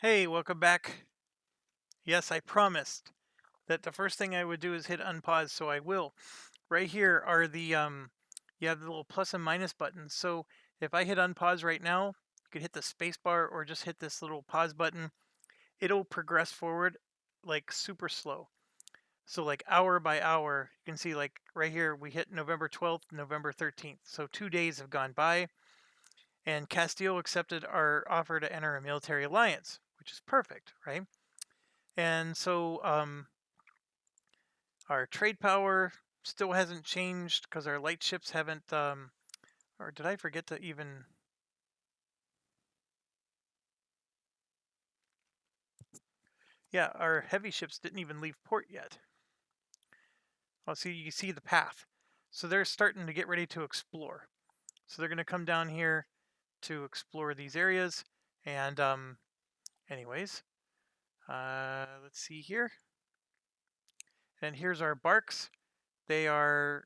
Hey, welcome back. Yes, I promised that the first thing I would do is hit unpause, so I will. Right here are you have the little plus and minus buttons. So if I hit unpause right now, you could hit the space bar or just hit this little pause button. It'll progress forward like super slow. So like hour by hour, you can see like right here, we hit November 12th, November 13th. So 2 days have gone by and Castile accepted our offer to enter a military alliance, which is perfect, right? And so our trade power still hasn't changed because our light ships haven't. Or did I forget to even? Yeah, our heavy ships didn't even leave port yet. Well, see, you see the path. So they're starting to get ready to explore. So they're going to come down here to explore these areas. And anyways, let's see here. And here's our barks. They are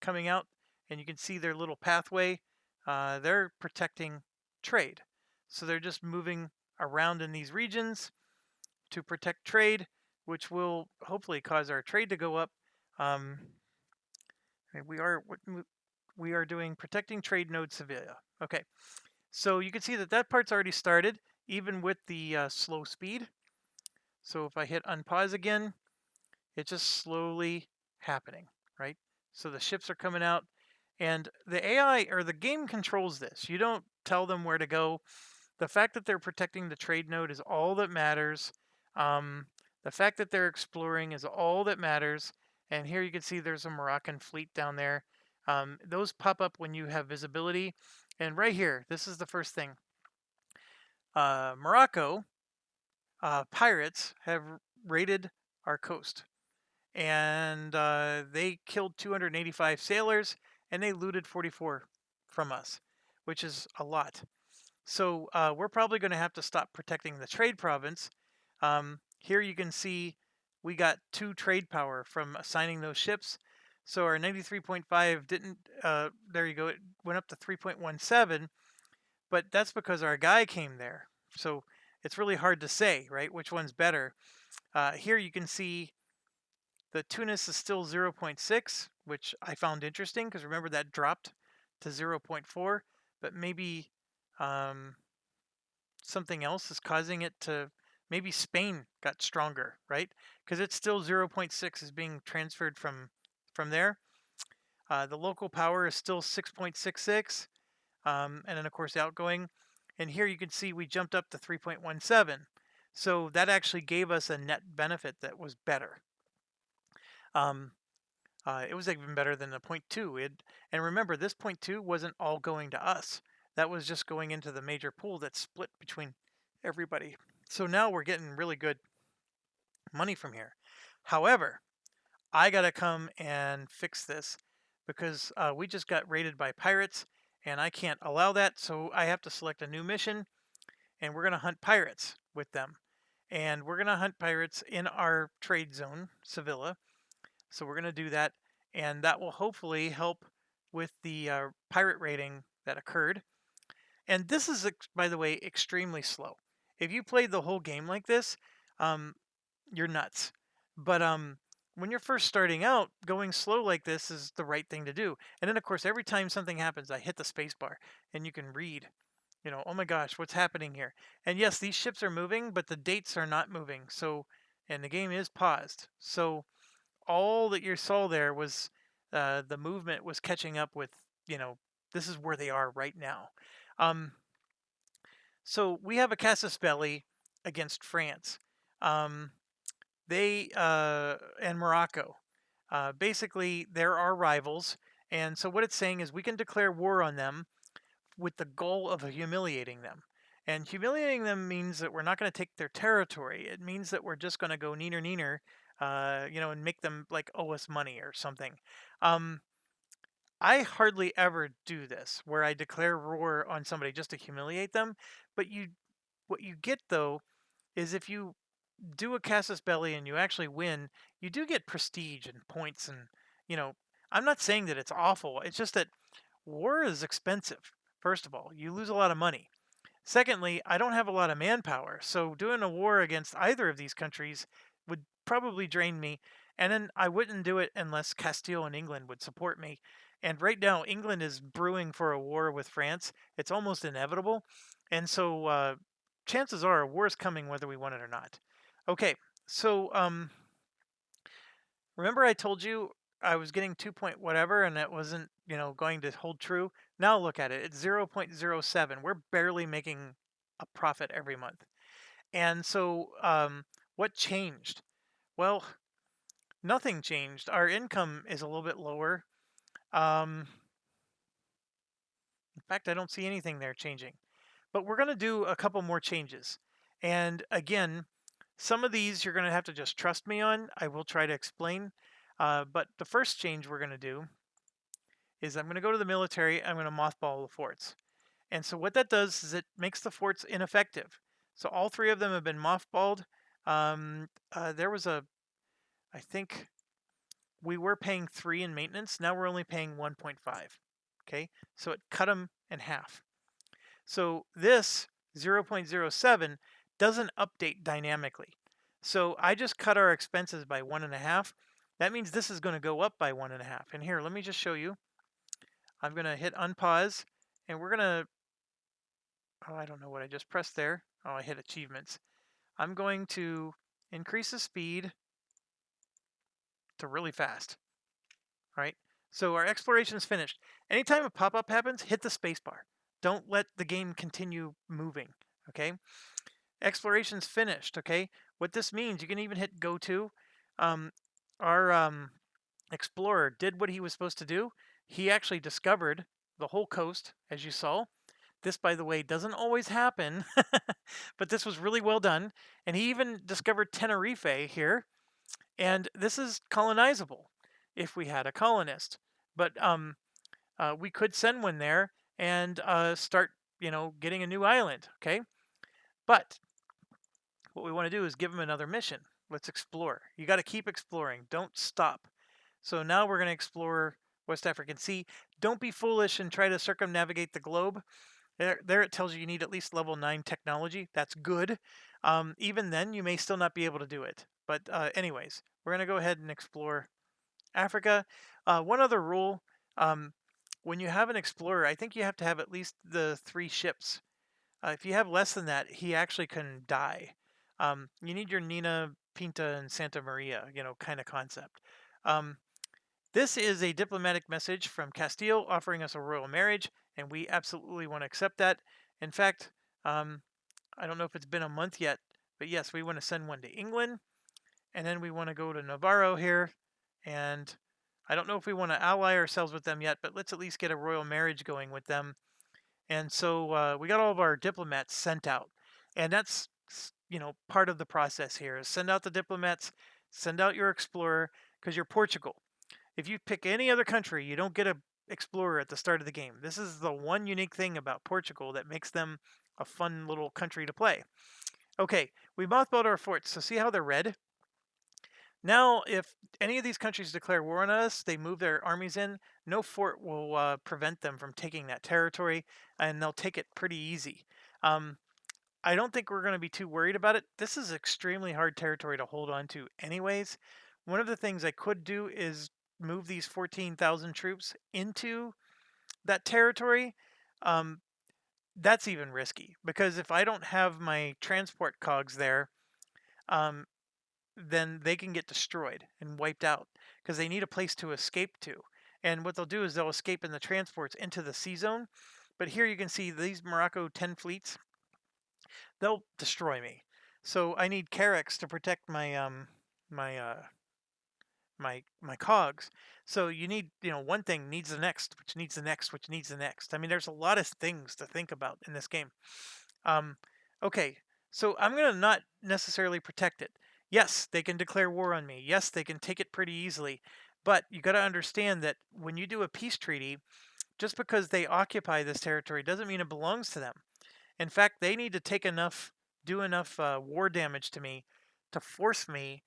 coming out, and you can see their little pathway. They're protecting trade. So they're just moving around in these regions to protect trade, which will hopefully cause our trade to go up. We are doing protecting trade node Sevilla. Okay, so you can see that that part's already started, even with the slow speed. So if I hit unpause again, it's just slowly happening, right? So the ships are coming out, and the AI or the game controls this. You don't tell them where to go. The fact that they're protecting the trade node is all that matters. The fact that they're exploring is all that matters. And here you can see there's a Moroccan fleet down there. Those pop up when you have visibility. And right here, this is the first thing. Morocco pirates have raided our coast. And they killed 285 sailors and they looted 44 from us, which is a lot. So we're probably going to have to stop protecting the trade province. Here you can see we got 2 trade power from assigning those ships. So our 93.5 didn't, there you go, it went up to 3.17, but that's because our guy came there. So it's really hard to say, right, which one's better. Here you can see the Tunis is still 0.6, which I found interesting because remember that dropped to 0.4, but maybe something else is causing it to. Maybe Spain got stronger, right? Because it's still 0.6 is being transferred from there. The local power is still 6.66, and then of course the outgoing. And here you can see we jumped up to 3.17. So that actually gave us a net benefit that was better. It was even better than the 0.2. And remember, this 0.2 wasn't all going to us. That was just going into the major pool that split between everybody. So now we're getting really good money from here. However, I got to come and fix this because we just got raided by pirates and I can't allow that. So I have to select a new mission and we're going to hunt pirates with them. And we're going to hunt pirates in our trade zone, Sevilla. So we're going to do that. And that will hopefully help with the pirate raiding that occurred. And this is, by the way, extremely slow. If you played the whole game like this, um, you're nuts. But when you're first starting out, going slow like this is the right thing to do. And then, of course, every time something happens, I hit the space bar and you can read, oh my gosh, what's happening here? And yes, these ships are moving, but the dates are not moving. So, and the game is paused. So all that you saw there was the movement was catching up with, this is where they are right now. So we have a casus belli against France. They and Morocco. Basically, they're our rivals. And so what it's saying is we can declare war on them with the goal of humiliating them. And humiliating them means that we're not going to take their territory. It means that we're just going to go neener neener, and make them like owe us money or something. I hardly ever do this where I declare war on somebody just to humiliate them. But what you get though is if you do a casus belli and you actually win, you do get prestige and points. And I'm not saying that it's awful. It's just that war is expensive. First of all, you lose a lot of money. Secondly, I don't have a lot of manpower, so doing a war against either of these countries would probably drain me, and then I wouldn't do it unless Castile and England would support me. And right now, England is brewing for a war with France. It's almost inevitable, and so chances are a war is coming whether we want it or not. Okay, so remember I told you I was getting 2 point whatever and that wasn't, going to hold true? Now look at it. It's 0.07. We're barely making a profit every month. And so what changed? Well, nothing changed. Our income is a little bit lower. In fact, I don't see anything there changing. But we're going to do a couple more changes. And again, some of these you're going to have to just trust me on. I will try to explain. But the first change we're going to do is I'm going to go to the military. I'm going to mothball the forts. And so what that does is it makes the forts ineffective. So all three of them have been mothballed. There was I think we were paying 3 in maintenance. Now we're only paying 1.5. Okay, so it cut them in half. So this 0.07 doesn't update dynamically. So I just cut our expenses by 1.5. That means this is going to go up by 1.5. And here, let me just show you. I'm going to hit unpause, and we're going to, oh, I don't know what I just pressed there. Oh, I hit achievements. I'm going to increase the speed to really fast. All right. So our exploration is finished. Anytime a pop-up happens, hit the spacebar. Don't let the game continue moving. Okay. Exploration's finished. Okay. What this means, you can even hit go to. Our explorer did what he was supposed to do. He actually discovered the whole coast, as you saw. This, by the way, doesn't always happen, but this was really well done. And he even discovered Tenerife here. And this is colonizable if we had a colonist. But we could send one there and start, getting a new island. Okay. But what we want to do is give him another mission. Let's explore. You got to keep exploring. Don't stop. So now we're going to explore West African Sea. Don't be foolish and try to circumnavigate the globe. There it tells you need at least level 9 technology. That's good. Even then, you may still not be able to do it. But anyways, we're going to go ahead and explore Africa. One other rule, when you have an explorer, I think you have to have at least the 3 ships. If you have less than that, he actually can die. You need your Nina, Pinta, and Santa Maria, kind of concept. This is a diplomatic message from Castile offering us a royal marriage, and we absolutely want to accept that. In fact, I don't know if it's been a month yet, but yes, we want to send one to England, and then we want to go to Navarro here, and I don't know if we want to ally ourselves with them yet, but let's at least get a royal marriage going with them. And so we got all of our diplomats sent out, and that's part of the process here is send out the diplomats, send out your explorer, because you're Portugal. If you pick any other country, you don't get a explorer at the start of the game. This is the one unique thing about Portugal that makes them a fun little country to play. Okay, we mothballed our forts, so see how they're red? Now, if any of these countries declare war on us, they move their armies in, no fort will prevent them from taking that territory, and they'll take it pretty easy. I don't think we're going to be too worried about it. This is extremely hard territory to hold on to anyways. One of the things I could do is move these 14,000 troops into that territory. That's even risky because if I don't have my transport cogs there, um, then they can get destroyed and wiped out because they need a place to escape to. And what they'll do is they'll escape in the transports into the sea zone. But here you can see these Morocco 10 fleets, they'll destroy me. So I need Carracks to protect my my cogs. So you need, one thing needs the next, which needs the next, which needs the next. I mean, there's a lot of things to think about in this game. Okay, so I'm going to not necessarily protect it. Yes, they can declare war on me. Yes, they can take it pretty easily. But you got to understand that when you do a peace treaty, just because they occupy this territory doesn't mean it belongs to them. In fact, they need to do enough war damage to me to force me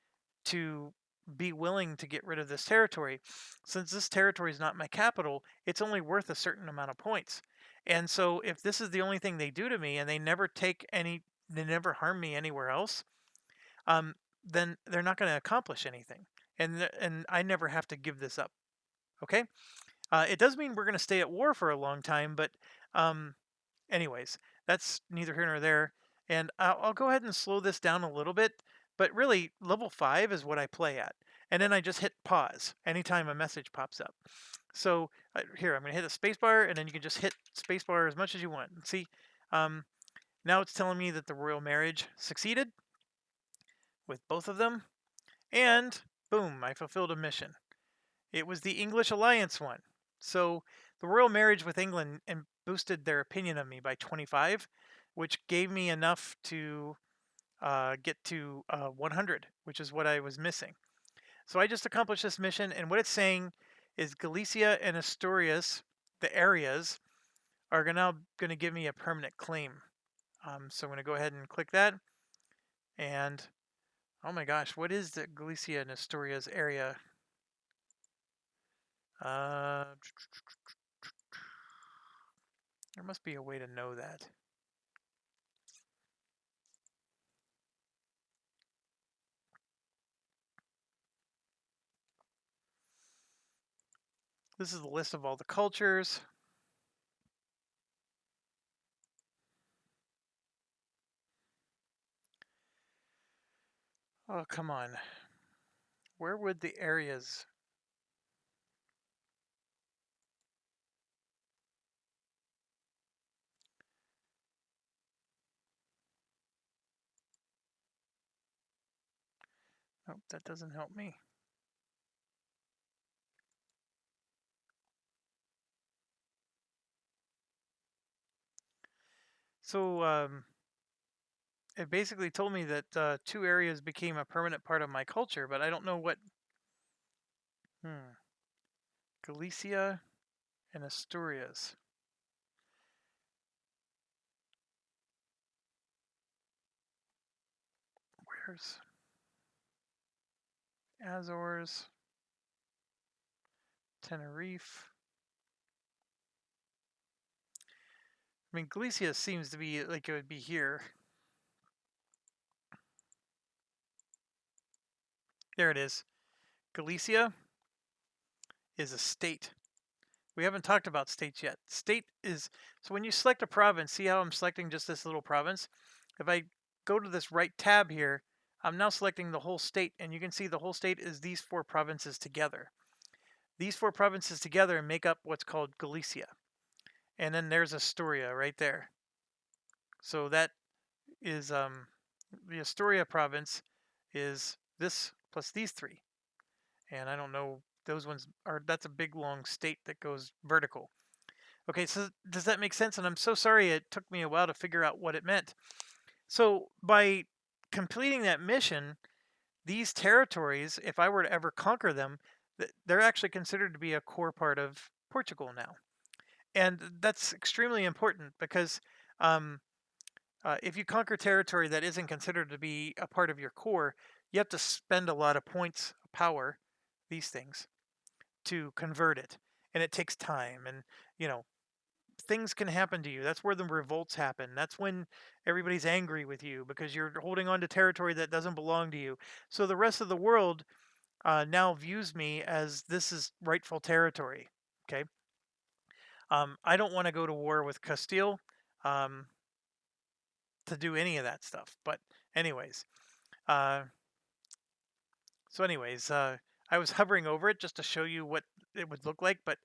to be willing to get rid of this territory. Since this territory is not my capital, it's only worth a certain amount of points. And so if this is the only thing they do to me and they never harm me anywhere else, um, then they're not going to accomplish anything. And I never have to give this up. Okay. It does mean we're going to stay at war for a long time, but um, anyways, that's neither here nor there. And I'll go ahead and slow this down a little bit. But really, level 5 is what I play at. And then I just hit pause anytime a message pops up. So here, I'm going to hit the spacebar, and then you can just hit spacebar as much as you want. See, um, now it's telling me that the royal marriage succeeded with both of them. And boom, I fulfilled a mission. It was the English alliance one. So the royal marriage with England and boosted their opinion of me by 25, which gave me enough to get to 100, which is what I was missing. So I just accomplished this mission, and what it's saying is Galicia and Asturias, the areas, are now going to give me a permanent claim. So I'm going to go ahead and click that, and oh my gosh, what is the Galicia and Asturias area? There must be a way to know that. This is the list of all the cultures. Oh, come on. Where would the areas... Nope, that doesn't help me. So it basically told me that 2 areas became a permanent part of my culture, but I don't know what... Galicia and Asturias. Where's Azores, Tenerife? I mean, Galicia seems to be like it would be here. There it is. Galicia is a state. We haven't talked about states yet. State is, so when you select a province, see how I'm selecting just this little province? If I go to this right tab here, I'm now selecting the whole state, and you can see the whole state is these 4 provinces together. These 4 provinces together make up what's called Galicia. And then there's Asturia right there. So that is the Asturia province is this plus these 3. And I don't know, those ones are, that's a big long state that goes vertical. Okay, so does that make sense? And I'm so sorry it took me a while to figure out what it meant. So by completing that mission, these territories, if I were to ever conquer them, they're actually considered to be a core part of Portugal now. And that's extremely important because if you conquer territory that isn't considered to be a part of your core, you have to spend a lot of points, power, these things, to convert it. And it takes time. And, you know, things can happen to you. That's where the revolts happen. That's when everybody's angry with you because you're holding on to territory that doesn't belong to you. So the rest of the world now views me as this is rightful territory. Okay. I don't want to go to war with Castile um, to do any of that stuff. But anyways, uh, I was hovering over it just to show you what it would look like, but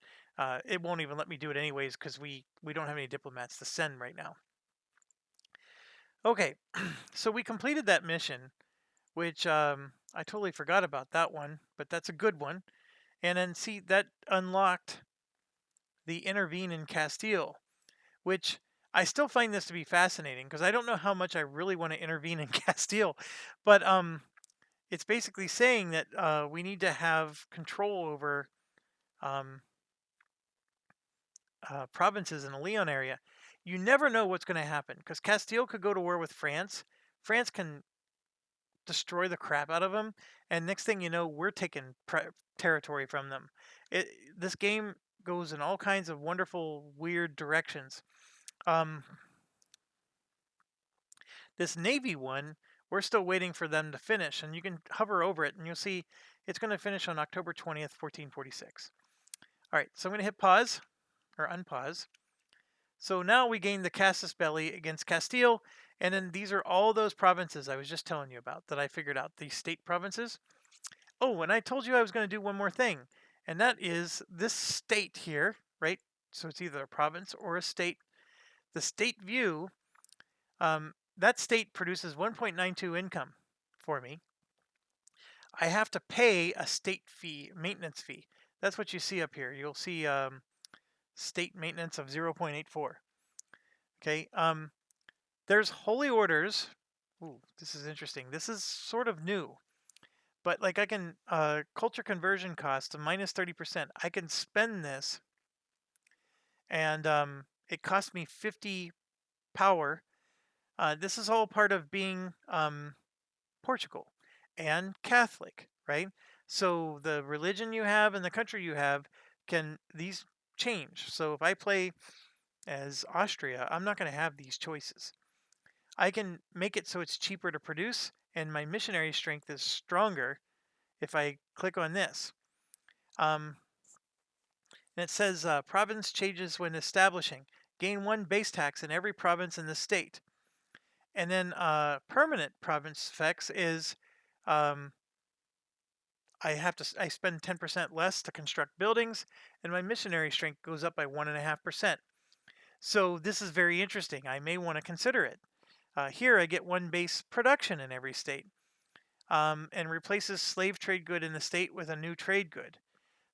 it won't even let me do it anyways because we don't have any diplomats to send right now. Okay, so we completed that mission, which I totally forgot about that one, but that's a good one. And then see, that unlocked the intervene in Castile, which I still find this to be fascinating because I don't know how much I really want to intervene in Castile, but it's basically saying that we need to have control over um, provinces in the Leon area. You never know what's going to happen because Castile could go to war with France. France can destroy the crap out of them, and next thing you know, we're taking territory from them. This game goes in all kinds of wonderful, weird directions. Um, this Navy one, we're still waiting for them to finish, and you can hover over it, and you'll see it's going to finish on October 20th, 1446. All right, so I'm going to hit pause, or unpause. So now we gain the casus belli against Castile, and then these are all those provinces I was just telling you about that I figured out, these state provinces. Oh, and I told you I was going to do one more thing, and that is this state here, right? So it's either a province or a state. The state view, that state produces 1.92 income for me. I have to pay a state fee, maintenance fee. That's what you see up here. You'll see state maintenance of 0.84. Okay. There's holy orders. Ooh, this is interesting. This is sort of new, but like I can culture conversion cost of minus 30%. I can spend this, and it cost me 50 power. This is all part of being Portugal and Catholic, right? So the religion you have and the country you have can these change. So if I play as Austria, I'm not going to have these choices. I can make it so it's cheaper to produce, and my missionary strength is stronger if I click on this. And it says province changes when establishing. Gain 1 base tax in every province in the state. And then permanent province effects is I spend 10% less to construct buildings, and my missionary strength goes up by 1.5%. So this is very interesting. I may want to consider it. Here I get 1 base production in every state, and replaces slave trade good in the state with a new trade good.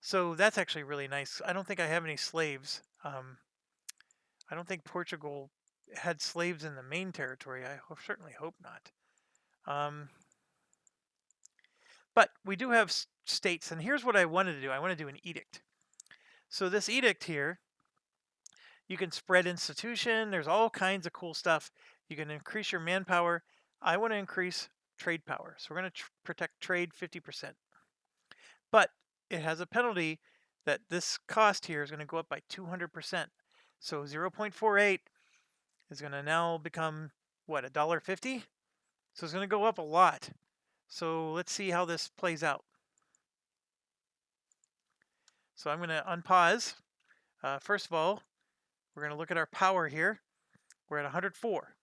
So that's actually really nice. I don't think I have any slaves. I don't think Portugal had slaves in the main territory. I certainly hope not. But we do have states, and here's what I wanted to do. I want to do an edict. So this edict here, you can spread institution. There's all kinds of cool stuff. You can increase your manpower. I want to increase trade power. So we're going to protect trade 50%. But it has a penalty that this cost here is going to go up by 200%. So 0.48 is going to now become, what, $1.50? So it's going to go up a lot. So let's see how this plays out. So I'm going to unpause. First of all, we're going to look at our power here. We're at 104.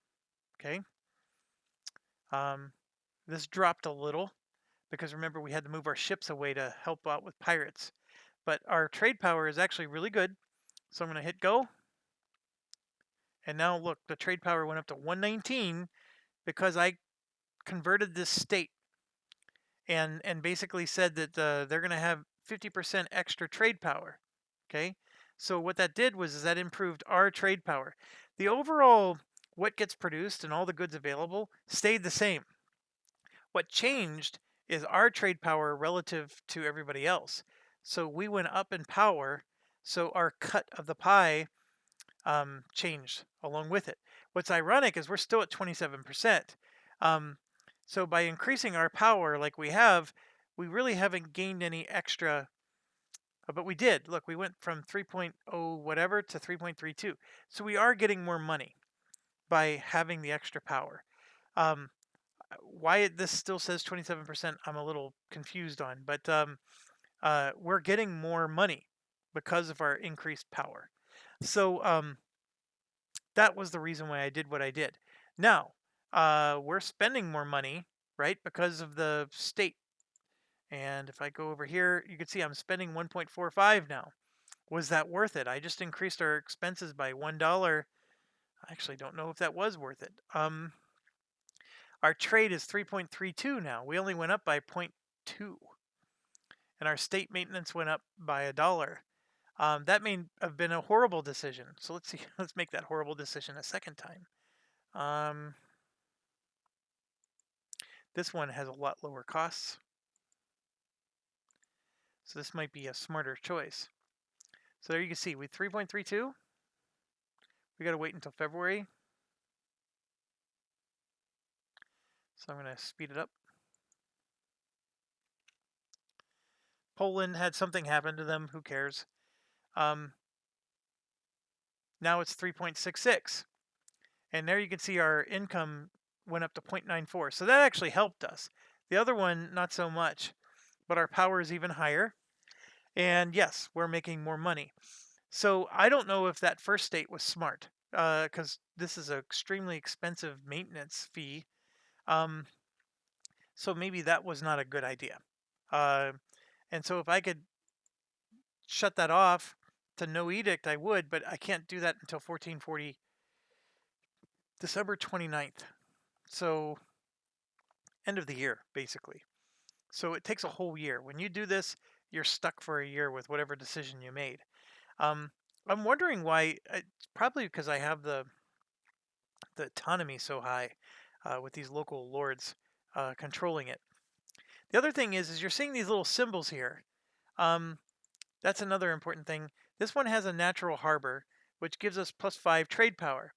Okay. This dropped a little because remember we had to move our ships away to help out with pirates. But our trade power is actually really good. So I'm going to hit go. And now look, the trade power went up to 119 because I converted this state and basically said that they're going to have 50% extra trade power. Okay. So what that did was that improved our trade power. The overall what gets produced and all the goods available stayed the same. What changed is our trade power relative to everybody else. So we went up in power, so our cut of the pie changed along with it. What's ironic is we're still at 27%. So by increasing our power like we have, we really haven't gained any extra, but we did. Look, we went from 3.0 whatever to 3.32. So we are getting more money by having the extra power. Why this still says 27%, I'm a little confused on, but we're getting more money because of our increased power. So that was the reason why I did what I did. Now, we're spending more money, right, because of the state. And if I go over here, you can see I'm spending 1.45 now. Was that worth it? I just increased our expenses by $1. I actually don't know if that was worth it. Our trade is 3.32 now. We only went up by 0.2. And our state maintenance went up by $1. That may have been a horrible decision. So let's see. Let's make that horrible decision a second time. This one has a lot lower costs. So this might be a smarter choice. So there you can see with 3.32, we got to wait until February. So I'm going to speed it up. Poland had something happen to them. Who cares? Now it's 3.66. And there you can see our income went up to 0.94. So that actually helped us. The other one, not so much, but our power is even higher. And yes, we're making more money. So I don't know if that first state was smart, because this is an extremely expensive maintenance fee. Um, so maybe that was not a good idea. Uh, and so if I could shut that off to no edict, I would, but I can't do that until 1440 December 29th. So end of the year, basically. So it takes a whole year. When you do this, you're stuck for a year with whatever decision you made. Um, I'm wondering why. It's probably because I have the autonomy so high with these local lords controlling it. The other thing is you're seeing these little symbols here. Um, that's another important thing. This one has a natural harbor, which gives us +5 trade power.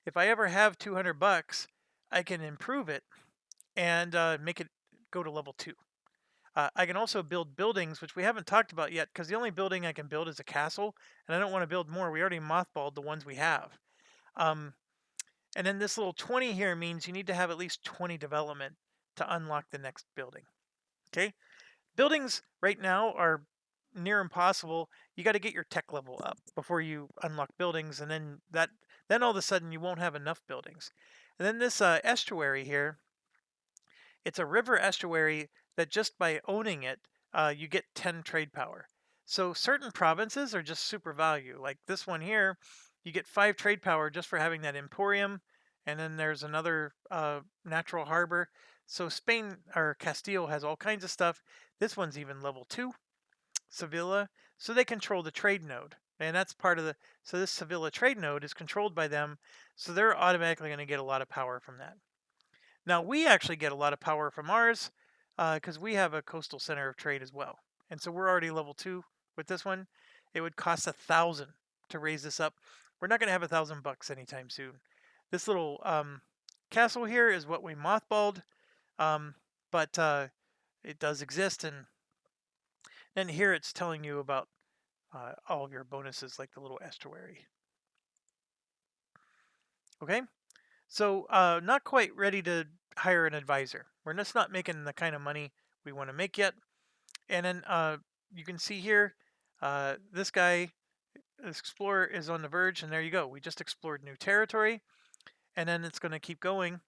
If I ever have 200 bucks, I can improve it and make it go to level 2. I can also build buildings, which we haven't talked about yet, because the only building I can build is a castle, and I don't want to build more. We already mothballed the ones we have. Um, and then this little 20 here means you need to have at least 20 development to unlock the next building. Okay? Buildings right now are near impossible. You got to get your tech level up before you unlock buildings, and then all of a sudden you won't have enough buildings. And then this estuary here, it's a river estuary that just by owning it, you get 10 trade power. So certain provinces are just super value. Like this one here, you get 5 trade power just for having that emporium. And then there's another natural harbor. So Spain or Castile has all kinds of stuff. This one's even level 2, Sevilla. So they control the trade node. And that's part of so this Sevilla trade node is controlled by them. So they're automatically going to get a lot of power from that. Now, we actually get a lot of power from ours because we have a coastal center of trade as well. And so we're already level 2 with this one. It would cost 1,000 to raise this up. We're not going to have 1,000 bucks anytime soon. This little castle here is what we mothballed, but it does exist. And then here it's telling you about all of your bonuses, like the little estuary. Okay? So not quite ready to hire an advisor. We're just not making the kind of money we want to make yet. And then you can see here, this guy, this explorer is on the verge, and there you go. We just explored new territory, and then it's going to keep going.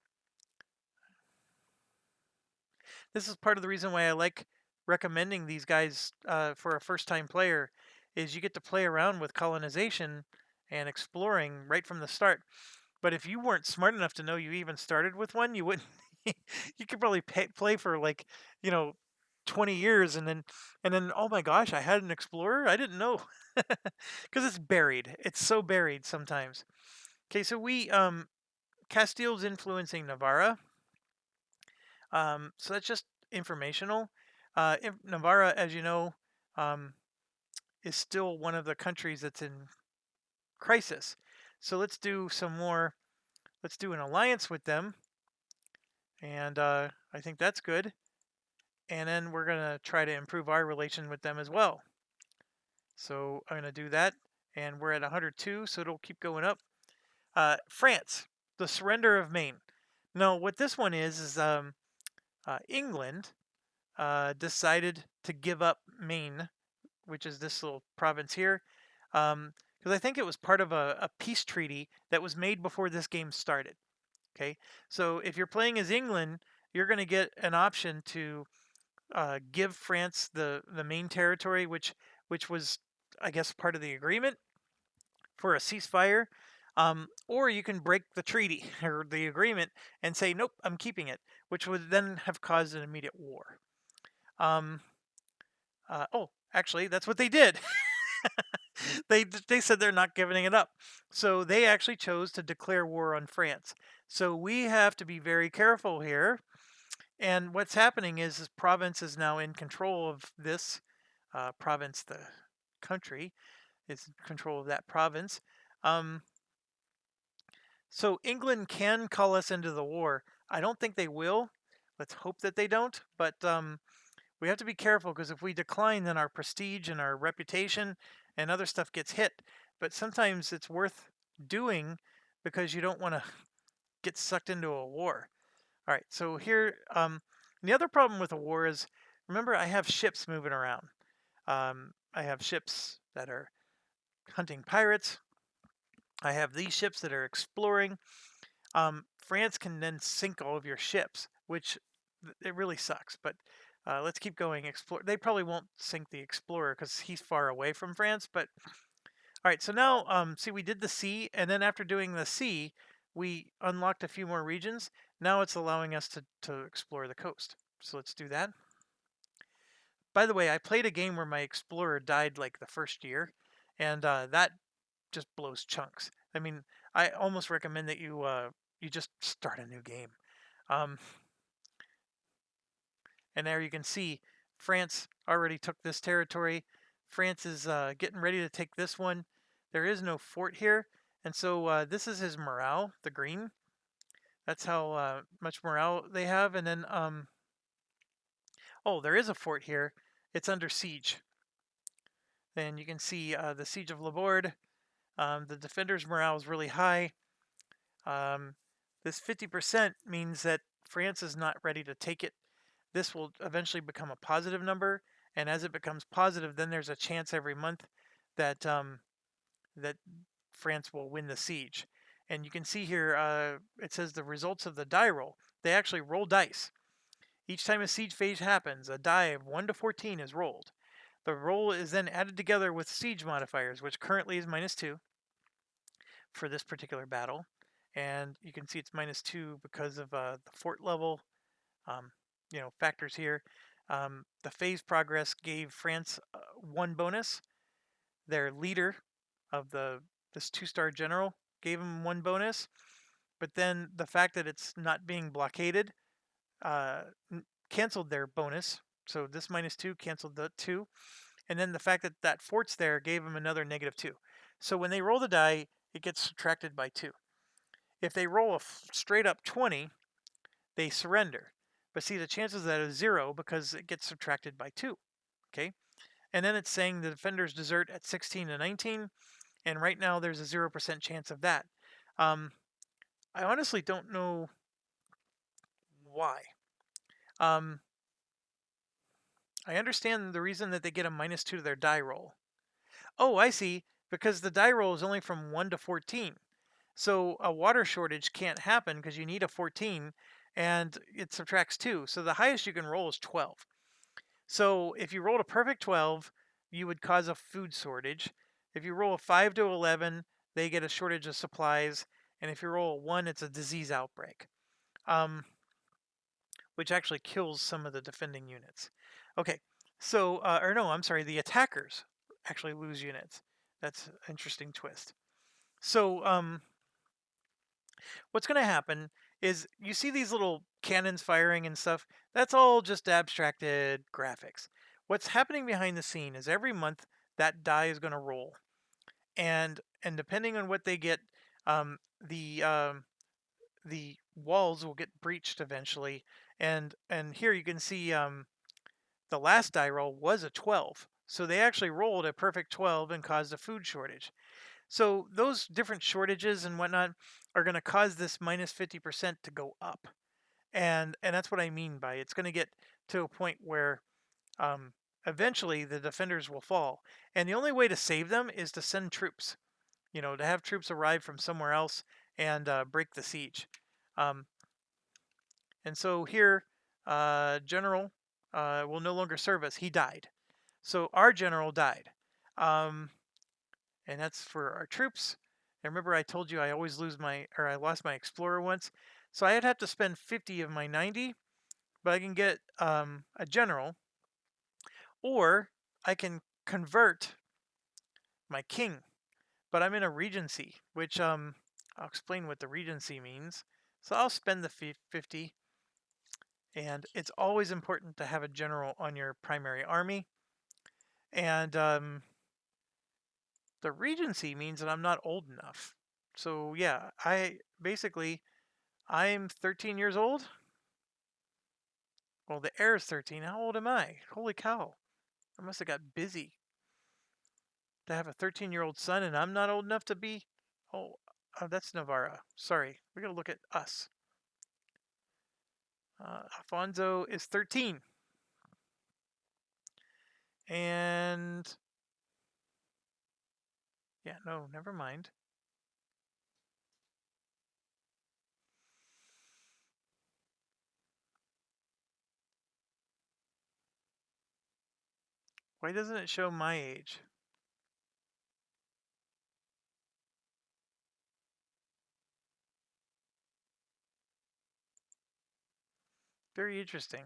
This is part of the reason why I like recommending these guys for a first-time player, is you get to play around with colonization and exploring right from the start. But if you weren't smart enough to know you even started with one, you wouldn't. You could probably play for like, you know, 20 years, and then oh my gosh, I had an explorer. I didn't know, because it's buried. It's so buried sometimes. Okay, so we Castile's influencing Navarra. So that's just informational. Navarra, as you know, um, is still one of the countries that's in crisis. So let's do some more. Let's do an alliance with them. And I think that's good. And then we're going to try to improve our relation with them as well. So I'm going to do that. And we're at 102, so it'll keep going up. France, the surrender of Maine. Now, what this one is England decided to give up Maine, which is this little province here, because I think it was part of a peace treaty that was made before this game started. Okay, so if you're playing as England, you're going to get an option to give France the Maine territory, which was, I guess, part of the agreement for a ceasefire. Or you can break the treaty or the agreement and say, nope, I'm keeping it, which would then have caused an immediate war. Oh, actually, that's what they did. They said they're not giving it up. So they actually chose to declare war on France. So we have to be very careful here. And what's happening is province is now in control of this province. The country is in control of that province. So England can call us into the war. I don't think they will. Let's hope that they don't. But we have to be careful, because if we decline, then our prestige and our reputation and other stuff gets hit. But sometimes it's worth doing because you don't want to get sucked into a war. All right, so here, the other problem with a war is, remember, I have ships moving around. I have ships that are hunting pirates. I have these ships that are exploring. France can then sink all of your ships, which it really sucks. But let's keep going. Explore. They probably won't sink the explorer because he's far away from France. But all right, so now see, we did the sea, and then after doing the sea, we unlocked a few more regions. Now it's allowing us to explore the coast. So let's do that. By the way, I played a game where my explorer died like the first year, and that just blows chunks. I mean, I almost recommend that you just start a new game. Um, and there you can see France already took this territory. France is getting ready to take this one. There is no fort here, and so this is his morale, the green. That's how much morale they have. And then, oh, there is a fort here. It's under siege. And you can see the siege of Laborde. The defenders' morale is really high. This 50% means that France is not ready to take it. This will eventually become a positive number, and as it becomes positive, then there's a chance every month that that France will win the siege. And you can see here, it says the results of the die roll. They actually roll dice. Each time a siege phase happens, a die of 1 to 14 is rolled. The roll is then added together with siege modifiers, which currently is -2 for this particular battle. And you can see it's -2 because of the fort level, um, factors here. The phase progress gave France 1 bonus. Their leader of this 2-star general gave him 1 bonus. But then the fact that it's not being blockaded canceled their bonus. So this -2 canceled the 2. And then the fact that that fort's there gave them another -2. So when they roll the die, it gets subtracted by 2. If they roll a straight up 20, they surrender. But see, the chances of that is 0 because it gets subtracted by 2. Okay? And then it's saying the defenders desert at 16 to 19. And right now there's a 0% chance of that. I honestly don't know why. I understand the reason that they get a -2 to their die roll. Oh, I see. Because the die roll is only from 1 to 14. So a water shortage can't happen because you need a 14 and it subtracts 2. So the highest you can roll is 12. So if you rolled a perfect 12, you would cause a food shortage. If you roll a 5 to 11, they get a shortage of supplies. And if you roll a 1, it's a disease outbreak, which actually kills some of the defending units. Okay, so, or no, I'm sorry, the attackers actually lose units. That's an interesting twist. So, what's going to happen is you see these little cannons firing and stuff. That's all just abstracted graphics. What's happening behind the scene is every month that die is going to roll, and depending on what they get, um, the um, the walls will get breached eventually. And here you can see the last die roll was a 12, so they actually rolled a perfect 12 and caused a food shortage. So those different shortages and whatnot are going to cause this -50% to go up, and that's what I mean by it's going to get to a point where eventually the defenders will fall, and the only way to save them is to send troops. To have troops arrive from somewhere else and break the siege. Um, and so here, General will no longer serve us. He died. So our general died. Um, and that's for our troops. And remember, I told you I always I lost my explorer once. So I'd have to spend 50 of my 90, but I can get a general, or I can convert my king. But I'm in a regency, which I'll explain what the regency means. So I'll spend the 50, and it's always important to have a general on your primary army. And the regency means that I'm not old enough. So yeah, I'm 13 years old. Well, the heir is 13. How old am I? Holy cow. I must have got busy. to have a 13-year-old son, and I'm not old enough to be. Oh, that's Navarra. Sorry, we're gonna look at us. Alfonso is 13, and yeah, no, never mind. Why doesn't it show my age? Very interesting.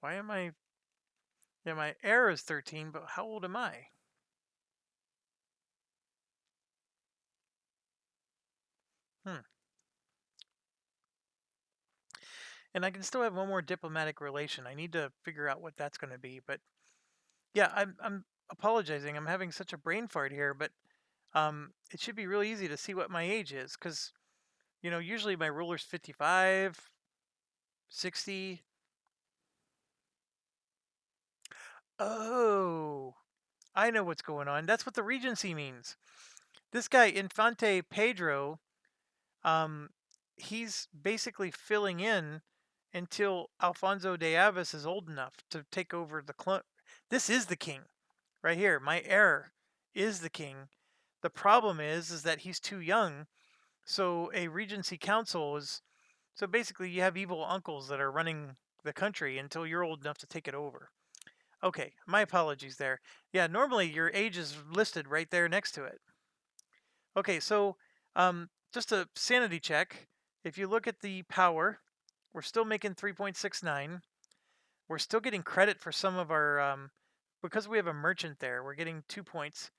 Why am I? Yeah, my heir is 13, but how old am I? Hmm. And I can still have one more diplomatic relation. I need to figure out what that's going to be. But yeah, I'm apologizing. I'm having such a brain fart here, but it should be really easy to see what my age is, because usually my ruler's 55, 60. Oh, I know what's going on. That's what the regency means. This guy Infante Pedro, um, he's basically filling in until Alfonso de Avis is old enough to take over the clone. This is the king right here. My heir is the king. The problem is that he's too young. So a regency council is, so basically you have evil uncles that are running the country until you're old enough to take it over. Okay, my apologies there. Yeah, normally your age is listed right there next to it. Okay, so just a sanity check. If you look at the power, we're still making 3.69. We're still getting credit for some of our, because we have a merchant there, we're getting 2 points.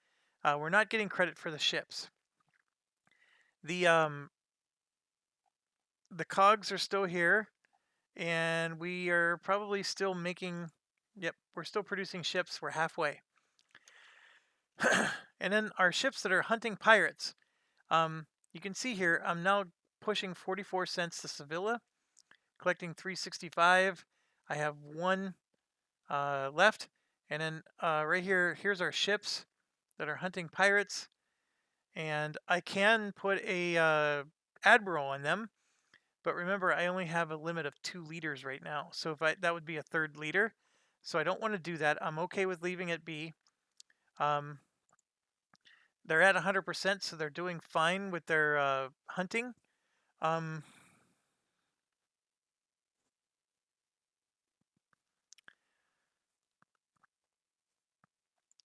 We're not getting credit for the ships. The the cogs are still here, and we are probably still making. Yep, we're still producing ships. We're halfway. And then our ships that are hunting pirates. You can see here, I'm now pushing 44 cents to Sevilla, collecting 365. I have one left. And then right here, here's our ships that are hunting pirates. And I can put a admiral on them. But remember, I only have a limit of 2 leaders right now. So that would be a 3rd leader. So I don't want to do that. I'm okay with leaving it be. They're at 100%, so they're doing fine with their hunting.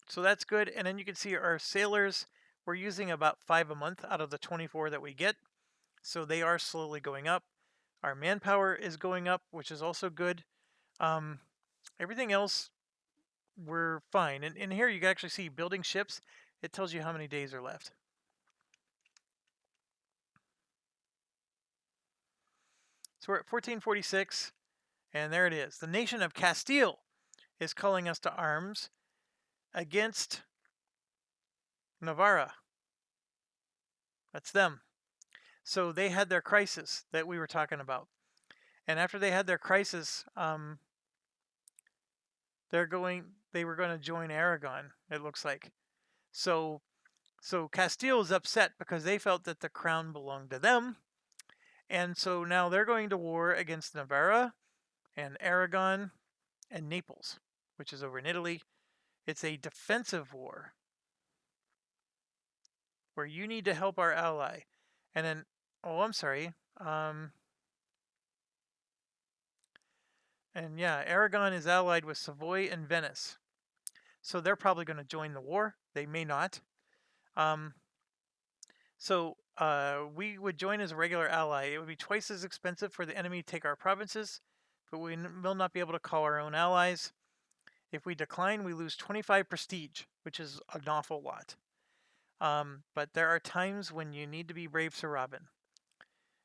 So that's good. And then you can see our sailors, we're using about 5 a month out of the 24 that we get. So they are slowly going up. Our manpower is going up, which is also good. Everything else, we're fine. And here you can actually see building ships. It tells you how many days are left. So we're at 1446, and there it is. The nation of Castile is calling us to arms against Navarra. That's them. So they had their crisis that we were talking about. And after they had their crisis, they were going to join Aragon, it looks like. So Castile is upset because they felt that the crown belonged to them. And so now they're going to war against Navarra and Aragon and Naples, which is over in Italy. It's a defensive war where you need to help our ally. And then, oh, I'm sorry. And yeah, Aragon is allied with Savoy and Venice. So they're probably going to join the war. They may not. So we would join as a regular ally. It would be twice as expensive for the enemy to take our provinces, but we will not be able to call our own allies. If we decline, we lose 25 prestige, which is an awful lot. But there are times when you need to be brave, Sir Robin.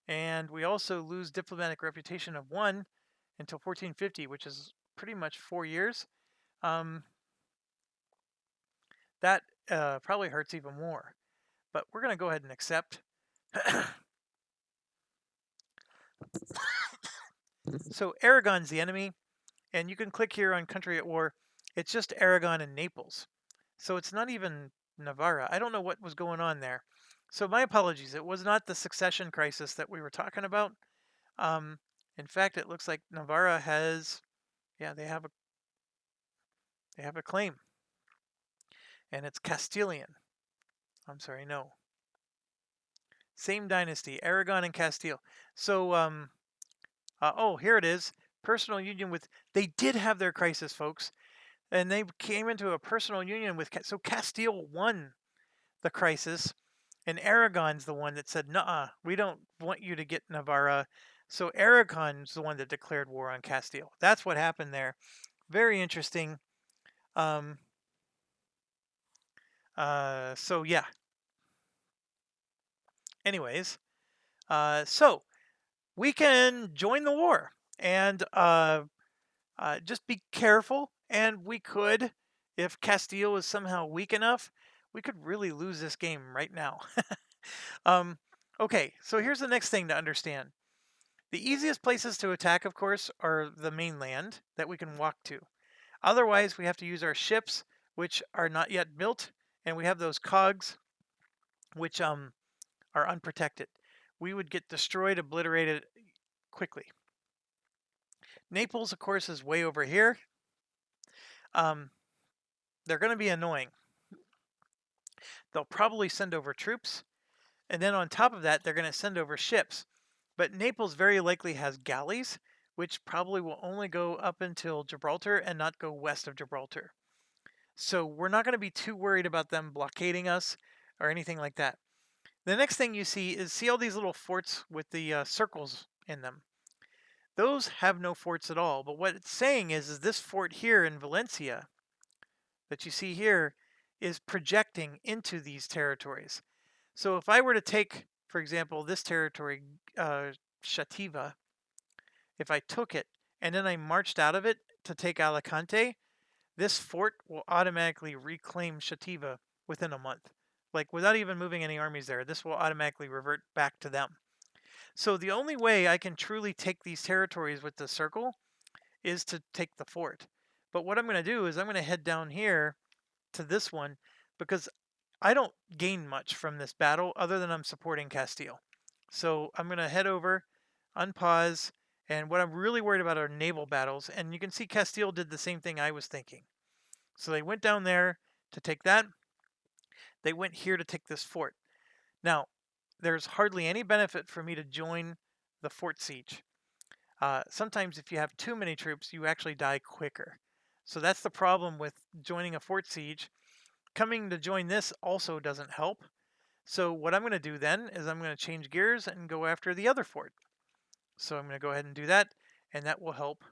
And we also lose diplomatic reputation of 1 until 1450, which is pretty much 4 years. That probably hurts even more. But we're going to go ahead and accept. So Aragon's the enemy, and you can click here on country at war. It's just Aragon and Naples. So it's not even Navarra. I don't know what was going on there. So my apologies. It was not the succession crisis that we were talking about. Um, in fact, it looks like Navarra has, yeah, they have a claim, and it's Castilian. I'm sorry, no, same dynasty, Aragon and Castile. So, oh, here it is. Personal union with. They did have their crisis, folks, and they came into a personal union with. So Castile won the crisis, and Aragon's the one that said, "Nuh-uh, we don't want you to get Navarra." So Aragon's the one that declared war on Castile. That's what happened there. Very interesting. Um, so yeah. Anyways, so we can join the war and just be careful. And we could, if Castile is somehow weak enough, we could really lose this game right now. um, okay, so here's the next thing to understand. The easiest places to attack, of course, are the mainland that we can walk to. Otherwise, we have to use our ships, which are not yet built, and we have those cogs, which are unprotected. We would get destroyed, obliterated quickly. Naples, of course, is way over here. They're going to be annoying. They'll probably send over troops, and then on top of that, they're going to send over ships. But Naples very likely has galleys, which probably will only go up until Gibraltar and not go west of Gibraltar. So we're not going to be too worried about them blockading us or anything like that. The next thing you see all these little forts with the circles in them. Those have no forts at all. But what it's saying is this fort here in Valencia that you see here is projecting into these territories. So if I were to take, for example, this territory, Shativa, if I took it and then I marched out of it to take Alicante, this fort will automatically reclaim Shativa within a month. Like without even moving any armies there, this will automatically revert back to them. So the only way I can truly take these territories with the circle is to take the fort. But what I'm going to do is I'm going to head down here to this one because I don't gain much from this battle other than I'm supporting Castile. So I'm going to head over, unpause, and what I'm really worried about are naval battles. And you can see Castile did the same thing I was thinking. So they went down there to take that. They went here to take this fort. Now, there's hardly any benefit for me to join the fort siege. Sometimes if you have too many troops, you actually die quicker. So that's the problem with joining a fort siege. Coming to join this also doesn't help. So what I'm going to do then is I'm going to change gears and go after the other fort. So I'm going to go ahead and do that, and that will help.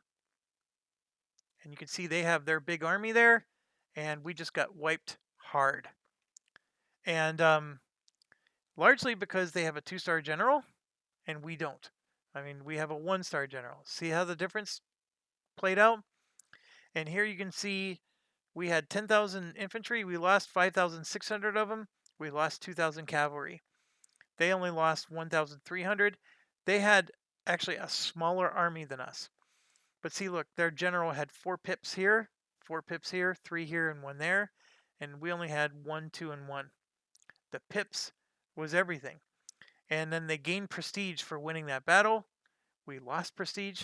And you can see they have their big army there, and we just got wiped hard. And largely because they have a 2-star general, and we don't. I mean, we have a 1-star general. See how the difference played out? And here you can see we had 10,000 infantry. We lost 5,600 of them. We lost 2,000 cavalry. They only lost 1,300. They had actually a smaller army than us. But see, look, their general had 4 pips here, 4 pips here, 3 here, and 1 there. And we only had 1, 2, and 1. The pips was everything. And then they gained prestige for winning that battle. We lost prestige.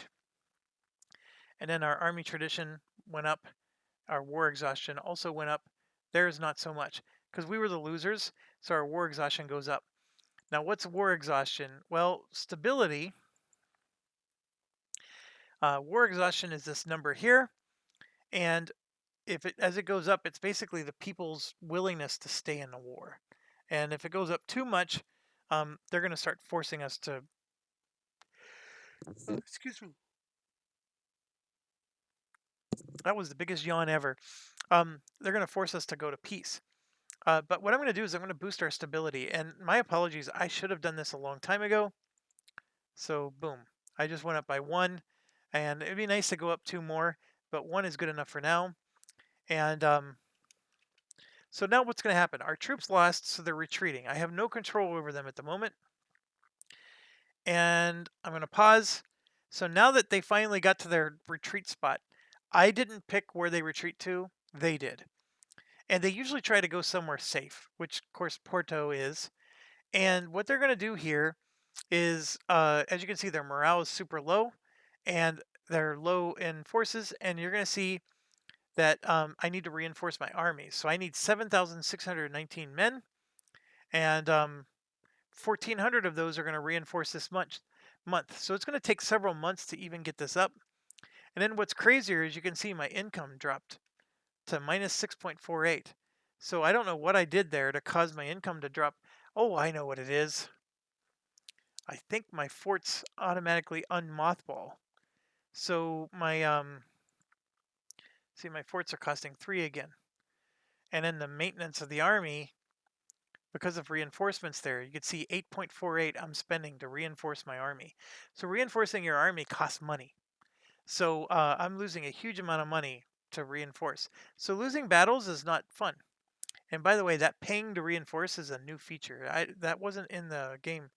And then our army tradition went up. Our war exhaustion also went up. Theirs not so much because we were the losers. So our war exhaustion goes up. Now, what's war exhaustion? Well, stability. War exhaustion is this number here. And as it goes up, it's basically the people's willingness to stay in the war. And if it goes up too much, they're going to start forcing us to. Excuse me. That was the biggest yawn ever. They're going to force us to go to peace. But what I'm going to do is I'm going to boost our stability. And my apologies, I should have done this a long time ago. So boom, I just went up by 1. And it'd be nice to go up 2 more, but 1 is good enough for now. And so now what's going to happen? Our troops lost, so they're retreating. I have no control over them at the moment. And I'm going to pause. So now that they finally got to their retreat spot, I didn't pick where they retreat to. They did. And they usually try to go somewhere safe, which of course Porto is. And what they're going to do here is, as you can see, their morale is super low and they're low in forces. And you're going to see that I need to reinforce my army. So I need 7,619 men, and 1,400 of those are going to reinforce this month. So it's going to take several months to even get this up. And then what's crazier is you can see my income dropped to minus 6.48. So I don't know what I did there to cause my income to drop. Oh, I know what it is. I think my forts automatically unmothball. So my see, my forts are costing 3 again. And then the maintenance of the army, because of reinforcements there, you can see 8.48 I'm spending to reinforce my army. So reinforcing your army costs money. So I'm losing a huge amount of money to reinforce. So losing battles is not fun. And by the way, that paying to reinforce is a new feature. That wasn't in the game.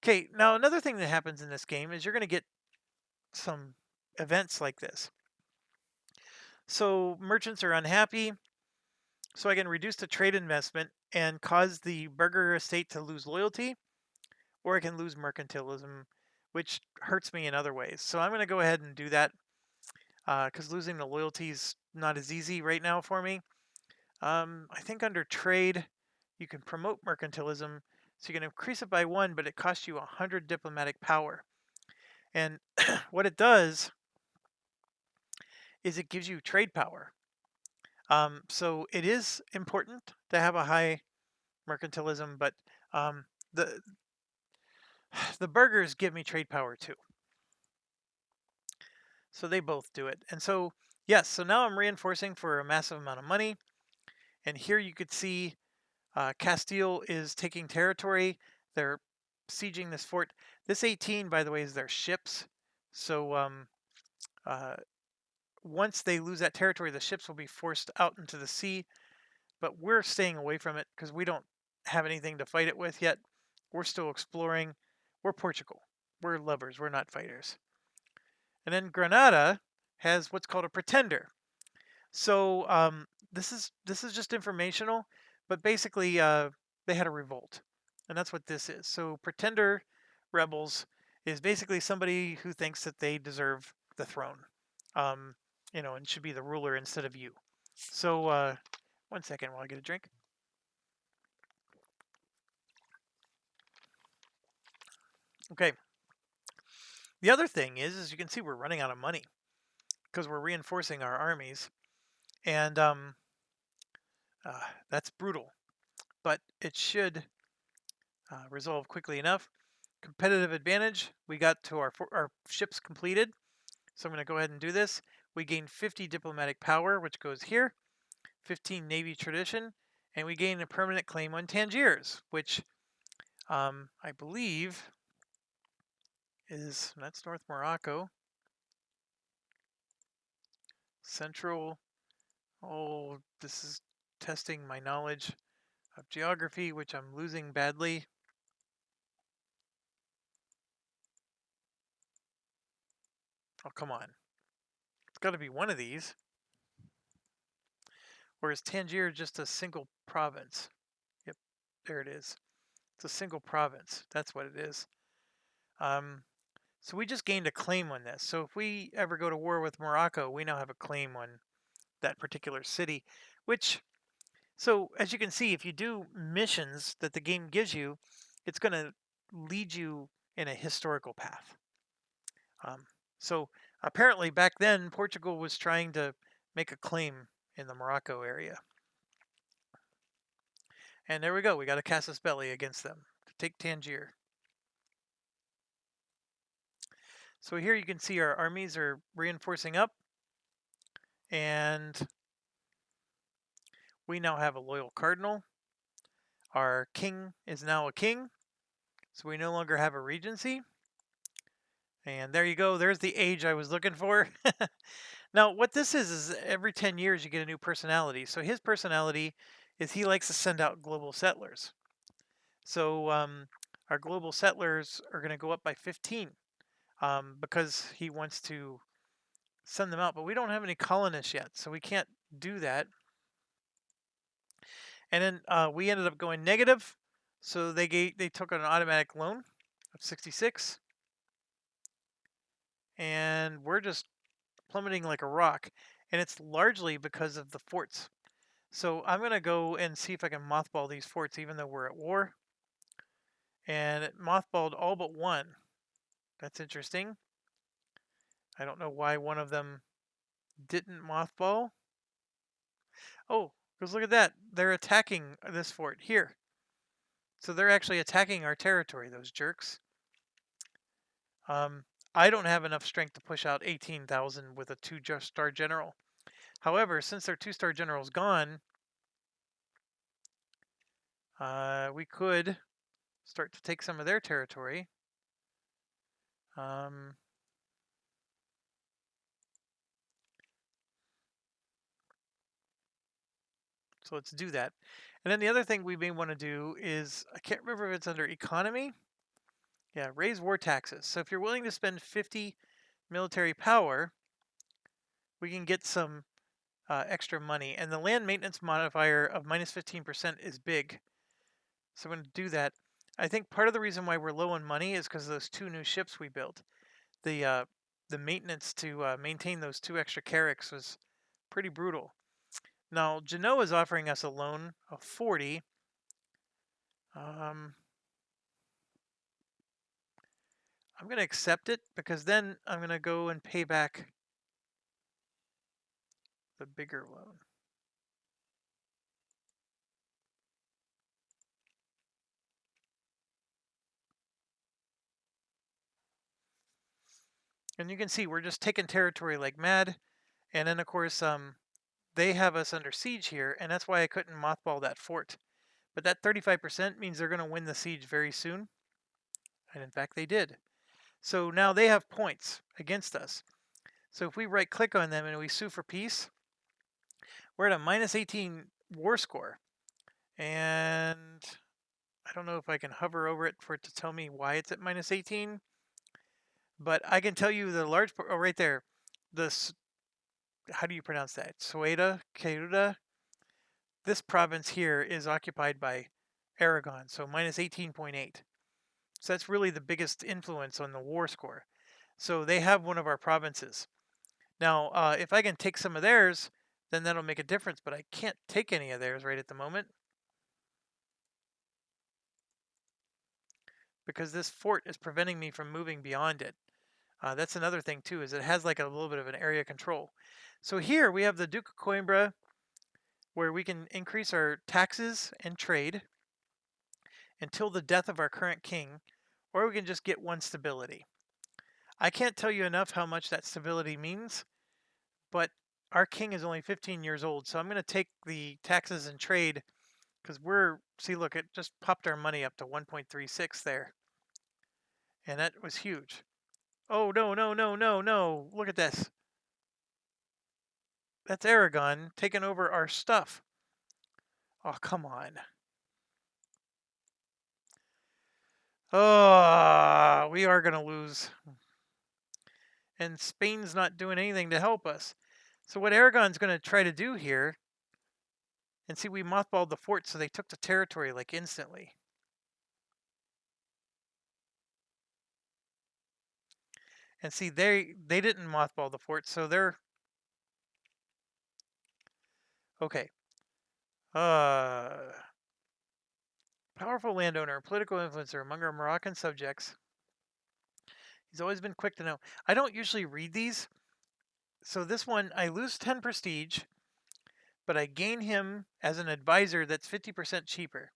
Okay, now another thing that happens in this game is you're going to get some events like this. So merchants are unhappy. So I can reduce the trade investment and cause the burgher estate to lose loyalty, or I can lose mercantilism, which hurts me in other ways. So I'm going to go ahead and do that because losing the loyalty is not as easy right now for me. I think under trade, you can promote mercantilism. So you can increase it by 1, but it costs you 100 diplomatic power. And what it does is it gives you trade power. So it is important to have a high mercantilism, but the the burgers give me trade power too. So they both do it. And so, yes, so now I'm reinforcing for a massive amount of money. And here you could see Castile is taking territory. They're sieging this fort. This 18, by the way, is their ships. So once they lose that territory, the ships will be forced out into the sea. But we're staying away from it because we don't have anything to fight it with yet. We're still exploring. We're Portugal. We're lovers. We're not fighters. And then Granada has what's called a pretender. So this is just informational, but basically they had a revolt, and that's what this is. So pretender rebels is basically somebody who thinks that they deserve the throne, um, and should be the ruler instead of you. So 1 second while I get a drink. Okay. The other thing is you can see we're running out of money because we're reinforcing our armies, and that's brutal. But it should resolve quickly enough. Competitive advantage, we got to our ships completed. So I'm going to go ahead and do this. We gain 50 diplomatic power, which goes here, 15 navy tradition, and we gain a permanent claim on Tangiers, which I believe that's North Morocco. Central, oh, this is testing my knowledge of geography, which I'm losing badly. Oh, come on. It's got to be one of these. Or is Tangier just a single province? Yep, there it is. It's a single province. That's what it is. So we just gained a claim on this. So if we ever go to war with Morocco, we now have a claim on that particular city, so as you can see, if you do missions that the game gives you, it's going to lead you in a historical path. So apparently back then, Portugal was trying to make a claim in the Morocco area. And there we go. We got a casus belli against them to take Tangier. So here you can see our armies are reinforcing up. And we now have a loyal cardinal. Our king is now a king. So we no longer have a regency. And there you go. There's the age I was looking for. Now, what this is every 10 years you get a new personality. So his personality is he likes to send out global settlers. So our global settlers are going to go up by 15 because he wants to send them out, but we don't have any colonists yet, so we can't do that. And then we ended up going negative, so they took an automatic loan of 66, and we're just plummeting like a rock, and it's largely because of the forts. So I'm gonna go and see if I can mothball these forts, even though we're at war. And it mothballed all but one. That's interesting. I don't know why one of them didn't mothball. Oh, because look at that. They're attacking this fort here. So they're actually attacking our territory, those jerks. I don't have enough strength to push out 18,000 with a 2-star general. However, since their 2-star general's gone, we could start to take some of their territory. So let's do that. And then the other thing we may want to do is, I can't remember if it's under economy. Yeah, raise war taxes. So if you're willing to spend 50 military power, we can get some extra money. And the land maintenance modifier of minus 15% is big. So I'm going to do that. I think part of the reason why we're low on money is because of those 2 new ships we built. The maintenance to maintain those 2 extra carracks was pretty brutal. Now, Genoa is offering us a loan of 40. I'm going to accept it because then I'm going to go and pay back the bigger loan. And you can see we're just taking territory like mad. And then, of course, they have us under siege here, and that's why I couldn't mothball that fort. But that 35% means they're going to win the siege very soon. And in fact, they did. So now they have points against us. So if we right-click on them and we sue for peace, we're at a minus 18 war score. And I don't know if I can hover over it for it to tell me why it's at minus 18. But I can tell you the large, oh, right there, this, how do you pronounce that? Sueda, Queruda. This province here is occupied by Aragon, so minus 18.8. So that's really the biggest influence on the war score. So they have one of our provinces. Now, if I can take some of theirs, then that'll make a difference, but I can't take any of theirs right at the moment. Because this fort is preventing me from moving beyond it. That's another thing too, is it has like a little bit of an area control. So here we have the Duke of Coimbra, where we can increase our taxes and trade until the death of our current king, or we can just get 1 stability. I can't tell you enough how much that stability means, but our king is only 15 years old, so I'm going to take the taxes and trade because see, look, it just popped our money up to 1.36 there. And that was huge. Oh, no, no, no, no, no. Look at this. That's Aragon taking over our stuff. Oh, come on. Oh, we are going to lose. And Spain's not doing anything to help us. So what Aragon's going to try to do here, and see, we mothballed the fort, so they took the territory like instantly. And see, they didn't mothball the fort, so they're okay. Powerful landowner, political influencer among our Moroccan subjects. He's always been quick to know. I don't usually read these. So this one, I lose 10 prestige, but I gain him as an advisor that's 50% cheaper.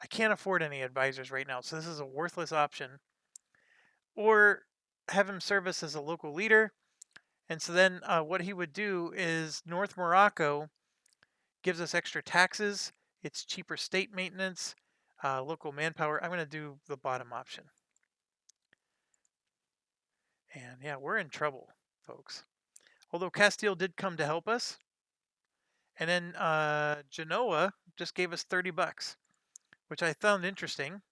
I can't afford any advisors right now, so this is a worthless option. Or have him serve us as a local leader. And so then what he would do is North Morocco gives us extra taxes. It's cheaper state maintenance, local manpower. I'm going to do the bottom option. And yeah, we're in trouble, folks. Although Castile did come to help us. And then Genoa just gave us 30 bucks, which I found interesting.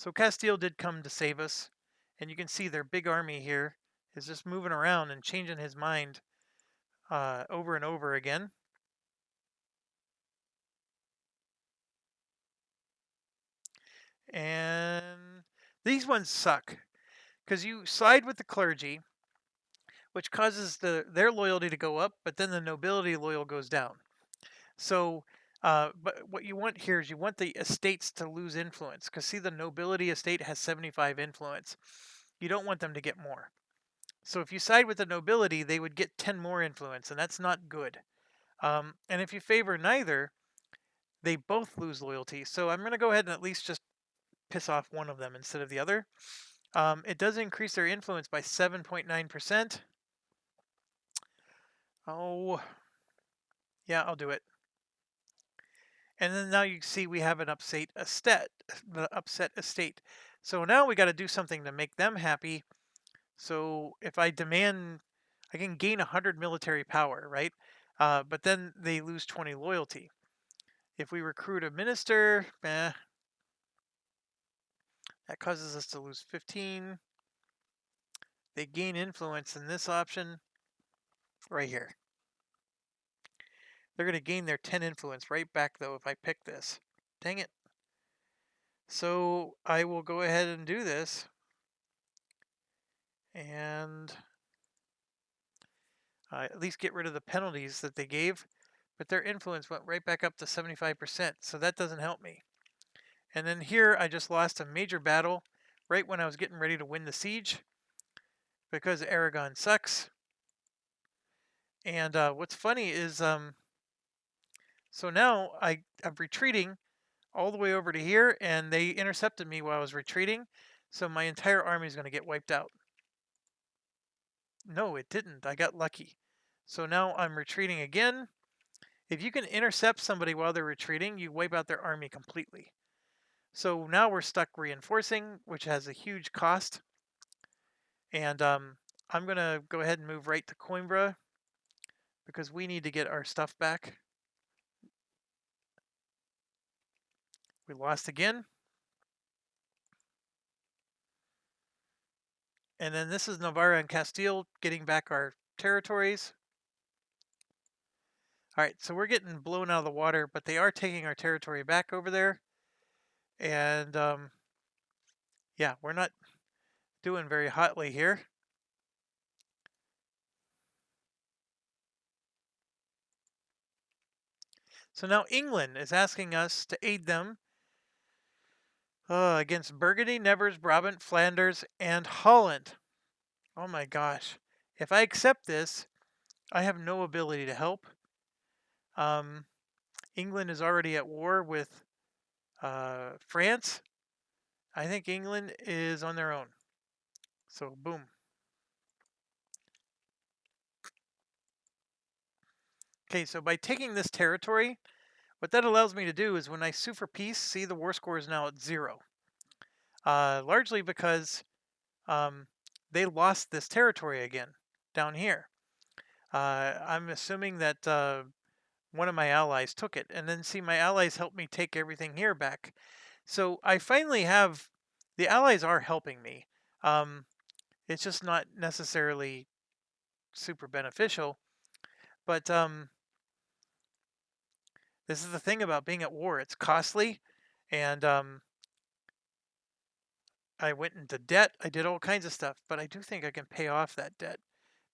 So Castile did come to save us, and you can see their big army here is just moving around and changing his mind over and over again. And these ones suck because you side with the clergy, which causes their loyalty to go up, but then the nobility loyal goes down. So, but what you want here is you want the estates to lose influence, because see, the nobility estate has 75 influence. You don't want them to get more. So if you side with the nobility, they would get 10 more influence, and that's not good. And if you favor neither, they both lose loyalty. So I'm going to go ahead and at least just piss off one of them instead of the other. It does increase their influence by 7.9%. Oh, yeah, I'll do it. And then now you see we have an upset estate. So now we got to do something to make them happy. So if I demand, I can gain 100 military power, right? But then they lose 20 loyalty. If we recruit a minister, that causes us to lose 15. They gain influence in this option right here. They're going to gain their 10 influence right back, though, if I pick this. Dang it. So I will go ahead and do this. And at least get rid of the penalties that they gave. But their influence went right back up to 75%. So that doesn't help me. And then here I just lost a major battle right when I was getting ready to win the siege. Because Aragon sucks. And what's funny is, so now I'm retreating all the way over to here, and they intercepted me while I was retreating, so my entire army is going to get wiped out. No, it didn't. I got lucky. So now I'm retreating again. If you can intercept somebody while they're retreating, you wipe out their army completely. So now we're stuck reinforcing, which has a huge cost. And I'm going to go ahead and move right to Coimbra because we need to get our stuff back. We lost again. And then this is Navarra and Castile getting back our territories. All right, so we're getting blown out of the water, but they are taking our territory back over there. And yeah, we're not doing very hotly here. So now England is asking us to aid them against Burgundy, Nevers, Brabant, Flanders, and Holland. Oh my gosh. If I accept this, I have no ability to help. England is already at war with France. I think England is on their own. So boom. Okay, so by taking this territory, what that allows me to do is when I sue for peace, see the war score is now at 0. Largely because they lost this territory again down here. I'm assuming that one of my allies took it. And then see, my allies helped me take everything here back. So I finally have, the allies are helping me. It's just not necessarily super beneficial. But this is the thing about being at war. It's costly. And I went into debt. I did all kinds of stuff. But I do think I can pay off that debt.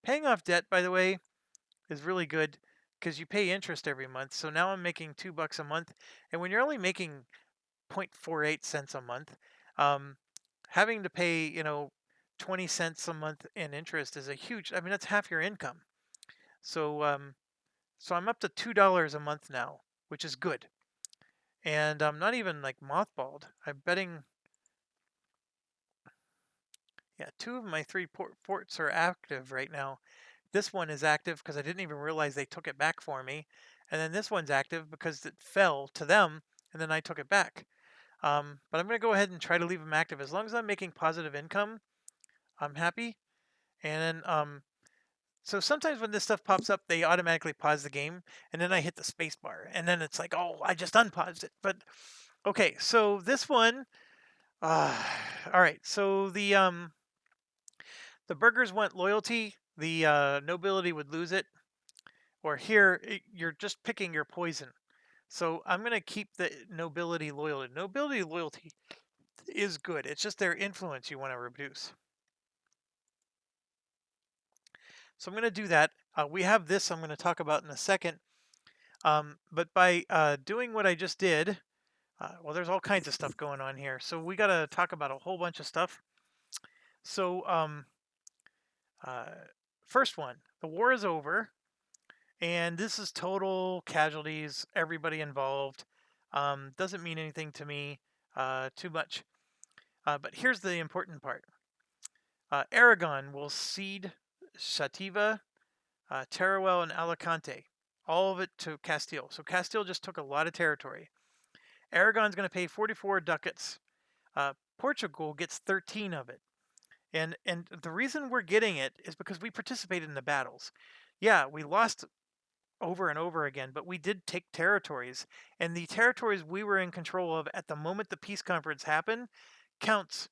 Paying off debt, by the way, is really good because you pay interest every month. So now I'm making $2 a month. And when you're only making 0.48 cents a month, having to pay, 20 cents a month in interest is a huge, I mean, that's half your income. So, so I'm up to $2 a month now, which is good. And I'm not even like mothballed. I'm betting, yeah, 2 of my 3 forts are active right now. This one is active because I didn't even realize they took it back for me. And then this one's active because it fell to them and then I took it back. But I'm going to go ahead and try to leave them active. As long as I'm making positive income, I'm happy. And then, so sometimes when this stuff pops up, they automatically pause the game. And then I hit the space bar. And then it's like, oh, I just unpaused it. But okay, so this one, All right. So the burghers want loyalty. The nobility would lose it. Or here, you're just picking your poison. So I'm going to keep the nobility loyalty. Nobility loyalty is good. It's just their influence you want to reduce. So I'm going to do that. We have this I'm going to talk about in a second. But by doing what I just did, well, there's all kinds of stuff going on here. So we got to talk about a whole bunch of stuff. So uh, first one, the war is over. And this is total casualties, everybody involved. Doesn't mean anything to me too much. But here's the important part. Aragon will cede Sativa, Teruel, and Alicante, all of it to Castile. So Castile just took a lot of territory. Aragon's going to pay 44 ducats. Portugal gets 13 of it. And the reason we're getting it is because we participated in the battles. Yeah, we lost over and over again, but we did take territories, and the territories we were in control of at the moment the peace conference happened counts,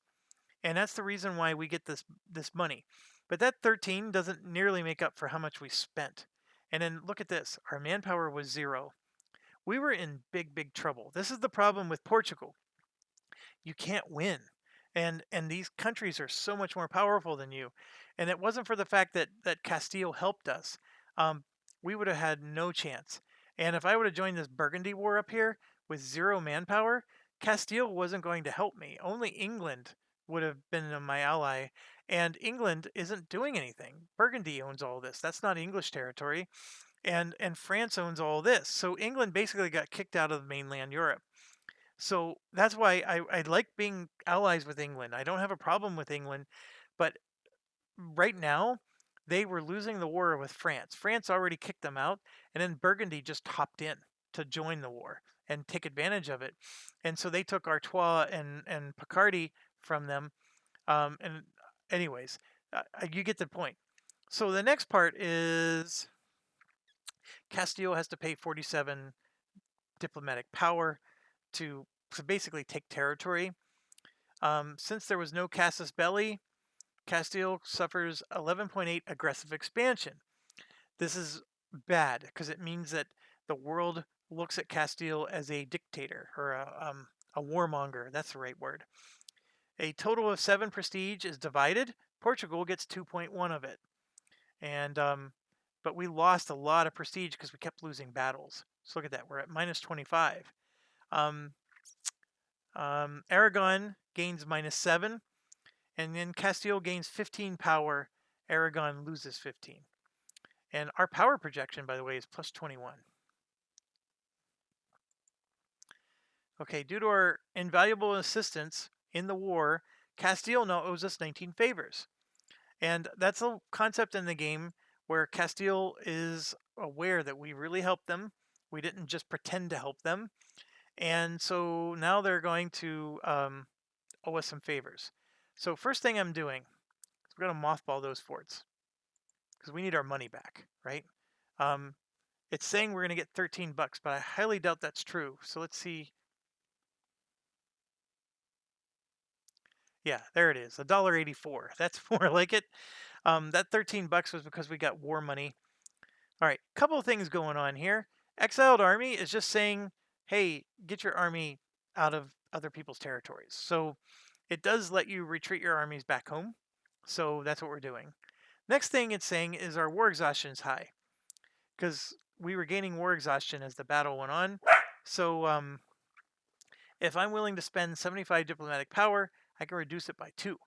and that's the reason why we get this money. But that 13 doesn't nearly make up for how much we spent. And then look at this, our manpower was 0. We were in big trouble. This is the problem with Portugal. You can't win. And these countries are so much more powerful than you. And it wasn't for the fact that Castile helped us. Um, we would have had no chance. And if I would have joined this Burgundy War up here with 0 manpower, Castile wasn't going to help me. Only England would have been my ally. And England isn't doing anything. Burgundy owns all this. That's not English territory. And France owns all this. So England basically got kicked out of mainland Europe. So that's why I like being allies with England. I don't have a problem with England, but right now they were losing the war with France. France already kicked them out, and then Burgundy just hopped in to join the war and take advantage of it. And so they took Artois and Picardy from them. And anyways, you get the point. So the next part is Castile has to pay 47 diplomatic power to basically take territory. Since there was no casus belli, Castile suffers 11.8 aggressive expansion. This is bad because it means that the world looks at Castile as a dictator or a warmonger. That's the right word. A total of 7 prestige is divided. Portugal gets 2.1 of it. And but we lost a lot of prestige because we kept losing battles. So look at that. We're at minus 25. Um, Aragon gains minus 7, and then Castile gains 15 power. Aragon loses 15. And our power projection, by the way, is plus 21. Okay, due to our invaluable assistance in the war, Castile now owes us 19 favors. And that's a concept in the game where Castile is aware that we really helped them. We didn't just pretend to help them. And so now they're going to owe us some favors. So first thing I'm doing is we're going to mothball those forts because we need our money back, right? It's saying we're going to get 13 bucks, but I highly doubt that's true. So let's see. Yeah, there it is, $1.84. That's more like it. That 13 bucks was because we got war money. All right, couple of things going on here. Exiled Army is just saying, hey, get your army out of other people's territories. So it does let you retreat your armies back home. So that's what we're doing. Next thing it's saying is our war exhaustion is high because we were gaining war exhaustion as the battle went on. So if I'm willing to spend 75 diplomatic power, I can reduce it by 2.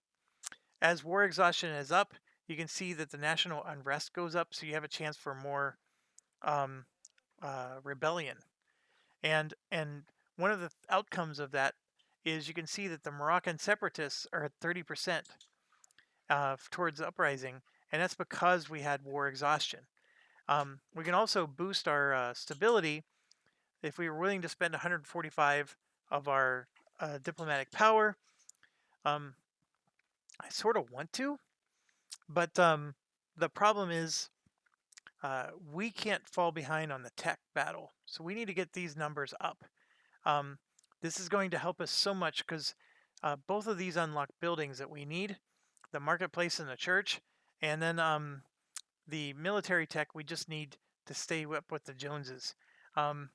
As war exhaustion is up, you can see that the national unrest goes up, so you have a chance for more um, rebellion. And one of the outcomes of that is you can see that the Moroccan separatists are at 30% towards uprising, and that's because we had war exhaustion. We can also boost our stability if we were willing to spend 145 of our diplomatic power. I sort of want to, but the problem is we can't fall behind on the tech battle. So we need to get these numbers up. This is going to help us so much because Both of these unlock buildings that we need, the marketplace and the church, and then the military tech we just need to stay up with the Joneses. And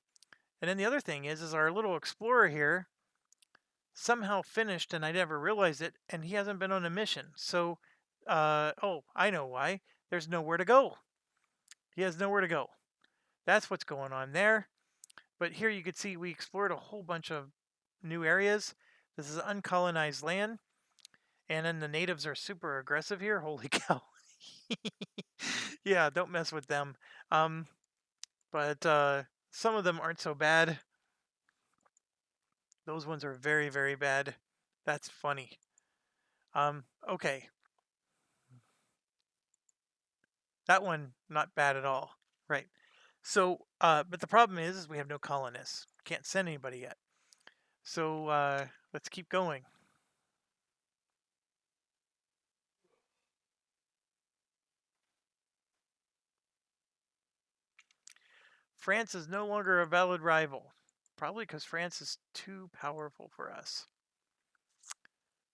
then the other thing is our little explorer here somehow finished and I never realized it, and he hasn't been on a mission. So, oh, I know why. There's nowhere to go. He has nowhere to go. That's what's going on there. But here you can see we explored a whole bunch of new areas. This is uncolonized land. And then the natives are super aggressive here. Holy cow. Yeah, don't mess with them. But some of them aren't so bad. Those ones are very, very bad. That's funny. Okay. That one, not bad at all. Right. So, but the problem is we have no colonists. Can't send anybody yet. So let's keep going. France is no longer a valid rival. Probably because France is too powerful for us.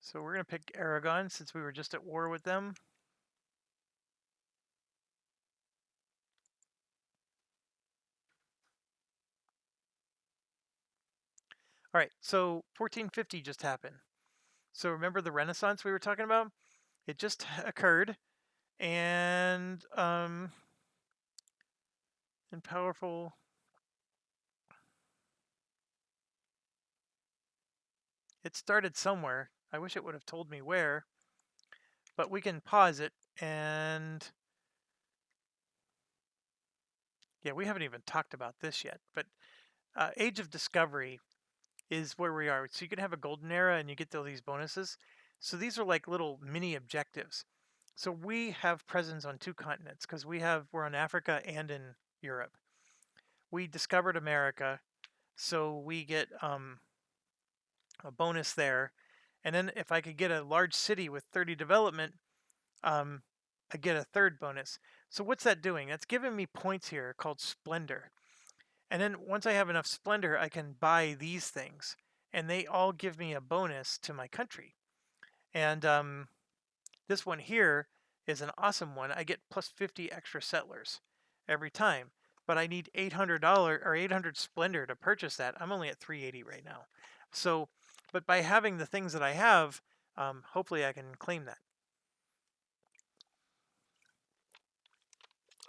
So we're going to pick Aragon since we were just at war with them. All right, so 1450 just happened. So remember the Renaissance we were talking about? It just occurred, and powerful. It started somewhere. I wish it would have told me where, but we can pause it and yeah, we haven't even talked about this yet. But Age of Discovery is where we are. So you can have a golden era and you get all these bonuses. So these are like little mini objectives. So we have presence on 2 continents because we're in Africa and in Europe. We discovered America, so we get a bonus there. And then if I could get a large city with 30 development, I get a 3rd bonus. So what's that doing? That's giving me points here called Splendor. And then once I have enough Splendor, I can buy these things. And they all give me a bonus to my country. And this one here is an awesome one. I get plus 50 extra settlers every time. But I need $800 or 800 Splendor to purchase that. I'm only at 380 right now. So, but by having the things that I have, hopefully I can claim that.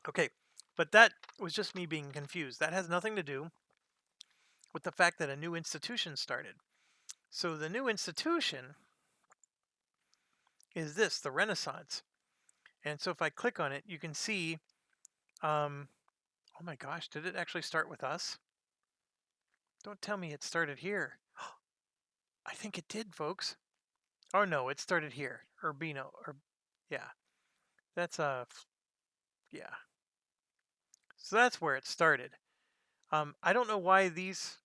Okay, but that was just me being confused. That has nothing to do with the fact that a new institution started. So the new institution is this, the Renaissance. And so if I click on it, you can see, oh my gosh, did it actually start with us? Don't tell me it started here. I think it did, folks. Oh no, it started here. Urbino, or yeah, that's yeah. So that's where it started. I don't know why these.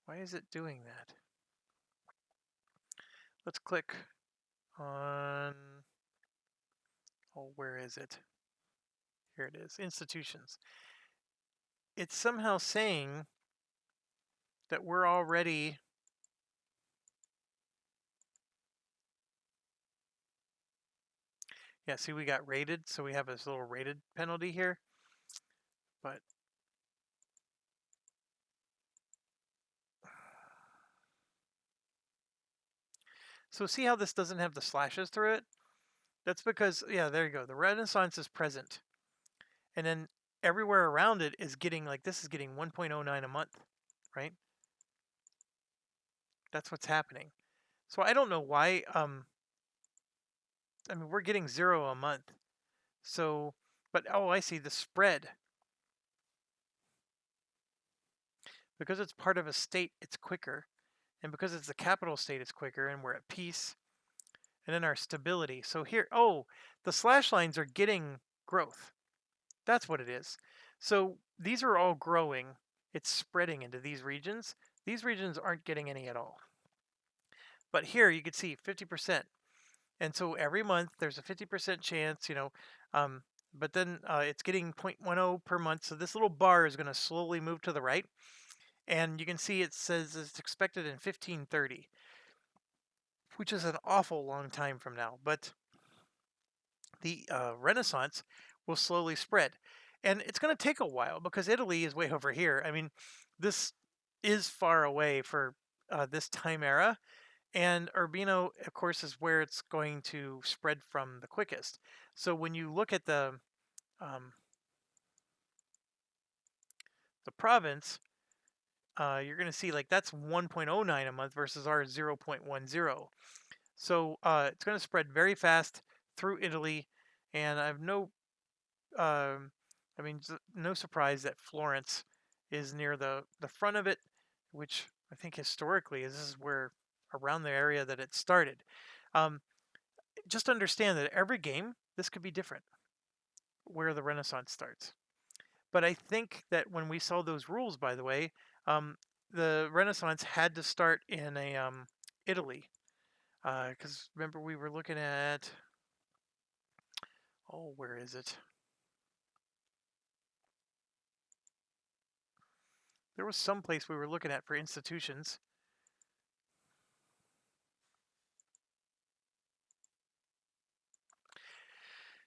Why is it doing that? Let's click on. Oh, where is it? Here it is. Institutions. It's somehow saying that we're already. Yeah, see, we got rated, so we have this little rated penalty here. But so see how this doesn't have the slashes through it? That's because, yeah, there you go. The Renaissance is present. And then everywhere around it is getting, like, this is getting 1.09 a month, right? That's what's happening. So I don't know why, I mean, we're getting 0 a month. So, but, oh, I see the spread. Because it's part of a state, it's quicker. And because it's the capital state, it's quicker, and we're at peace. And then our stability. So here, oh, the slash lines are getting growth. That's what it is. So these are all growing. It's spreading into these regions. These regions aren't getting any at all. But here you can see 50%. And so every month there's a 50% chance, but then it's getting 0.10 per month. So this little bar is going to slowly move to the right. And you can see it says it's expected in 1530, which is an awful long time from now. But the Renaissance will slowly spread. And it's going to take a while because Italy is way over here. I mean, this is far away for this time era. And Urbino, of course, is where it's going to spread from the quickest. So when you look at um, the province, you're going to see like that's 1.09 a month versus our 0.10. So it's going to spread very fast through Italy, and I have um, no surprise that Florence is near the front of it, which I think historically this is where around the area that it started. Um, just understand that every game this could be different where the Renaissance starts. But I think that when we saw those rules, by the way, um, the Renaissance had to start in a Italy, because remember we were looking at, oh, where is it? There was some place we were looking at for institutions.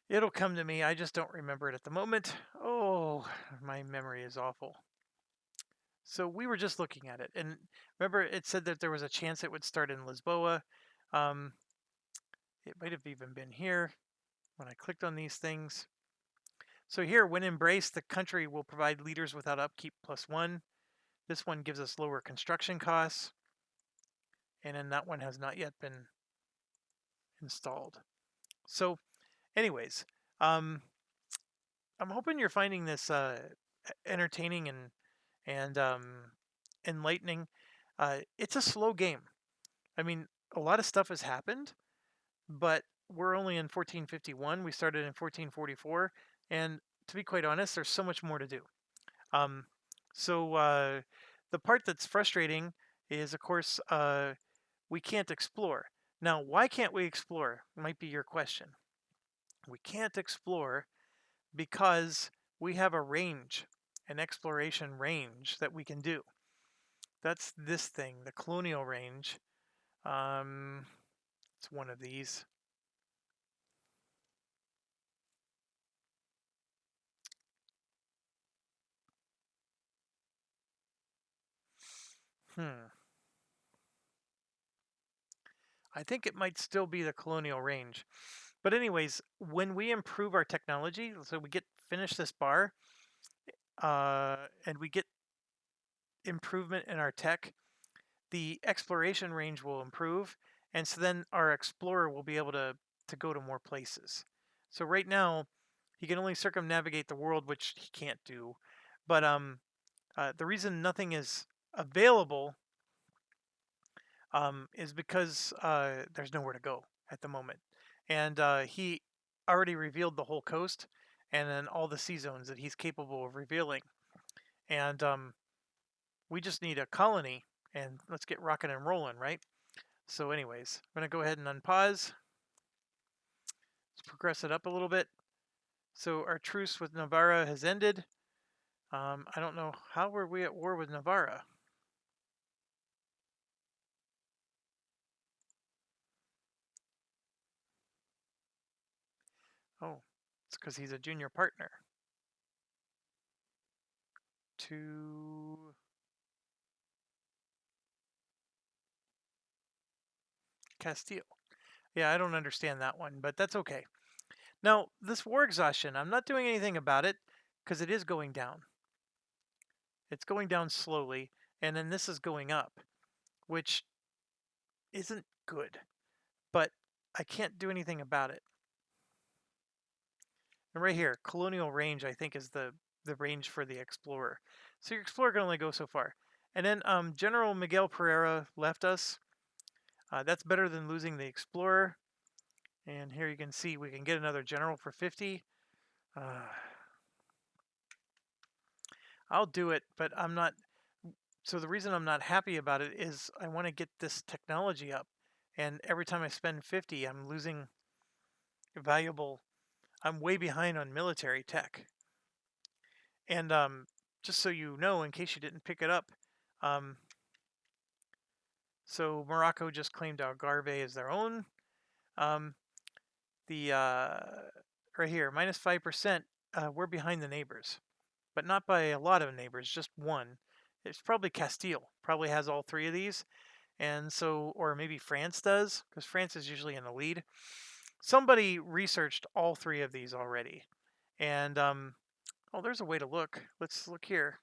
It'll come to me. I just don't remember it at the moment. Oh, my memory is awful. So we were just looking at it, and remember it said that there was a chance it would start in Lisboa. Um, it might have even been here when I clicked on these things. So here, when embraced, the country will provide leaders without upkeep +1. This one gives us lower construction costs, and then that one has not yet been installed. So, anyways, um, I'm hoping you're finding this entertaining and enlightening. It's a slow game. I mean, a lot of stuff has happened, but we're only in 1451. We started in 1444, and to be quite honest, there's so much more to do. Um, so the part that's frustrating is, of course, we can't explore. Now, why can't we explore? Might be your question. We can't explore because we have a range, an exploration range that we can do. That's this thing, the colonial range. It's one of these. I think it might still be the colonial range. But anyways, when we improve our technology, so we finish this bar, and we get improvement in our tech, the exploration range will improve, and so then our explorer will be able to go to more places. So right now, he can only circumnavigate the world, which he can't do. But the reason nothing is available is because there's nowhere to go at the moment, and he already revealed the whole coast, and then all the sea zones that he's capable of revealing, and we just need a colony, and let's get rocking and rolling, right? So anyways, I'm going to go ahead and unpause. Let's progress it up a little bit. So our truce with Navarra has ended. I don't know, how were we at war with Navarra? Oh, it's because he's a junior partner to Castile. Yeah, I don't understand that one, but that's okay. Now, this war exhaustion, I'm not doing anything about it because it is going down. It's going down slowly, and then this is going up, which isn't good, but I can't do anything about it. And right here, colonial range, I think, is the range for the explorer. So your explorer can only go so far. And then General Miguel Pereira left us. That's better than losing the explorer. And here you can see we can get another general for 50. I'll do it, but I'm not. So the reason I'm not happy about it is I want to get this technology up. And every time I spend 50, I'm losing valuable I'm way behind on military tech. And just so you know, in case you didn't pick it up, um, so Morocco just claimed Algarve as their own. Um, the right here, -5%. We're behind the neighbors, but not by a lot of neighbors, just one. It's probably Castile. Probably has all three of these, and so, or maybe France does, because France is usually in the lead. Somebody researched all three of these already, and oh, there's a way to look. Let's look here,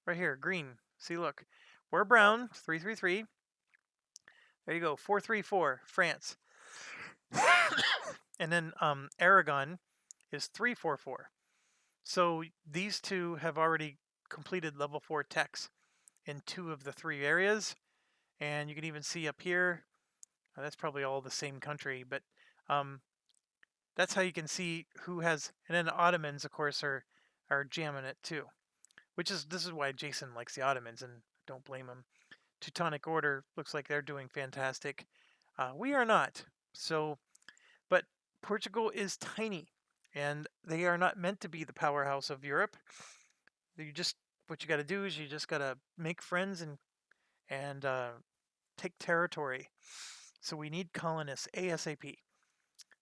right here, green. See, look, we're brown, 333. There you go, 434, France. And then Aragon is 344. So these two have already completed level 4 techs in 2 of the 3 areas. And you can even see up here, that's probably all the same country, but that's how you can see who has, and then the Ottomans, of course, are jamming it too. This is why Jason likes the Ottomans, and don't blame him. Teutonic Order looks like they're doing fantastic. We are not. So, but Portugal is tiny, and they are not meant to be the powerhouse of Europe. What you got to do is you just got to make friends and take territory. So we need colonists ASAP.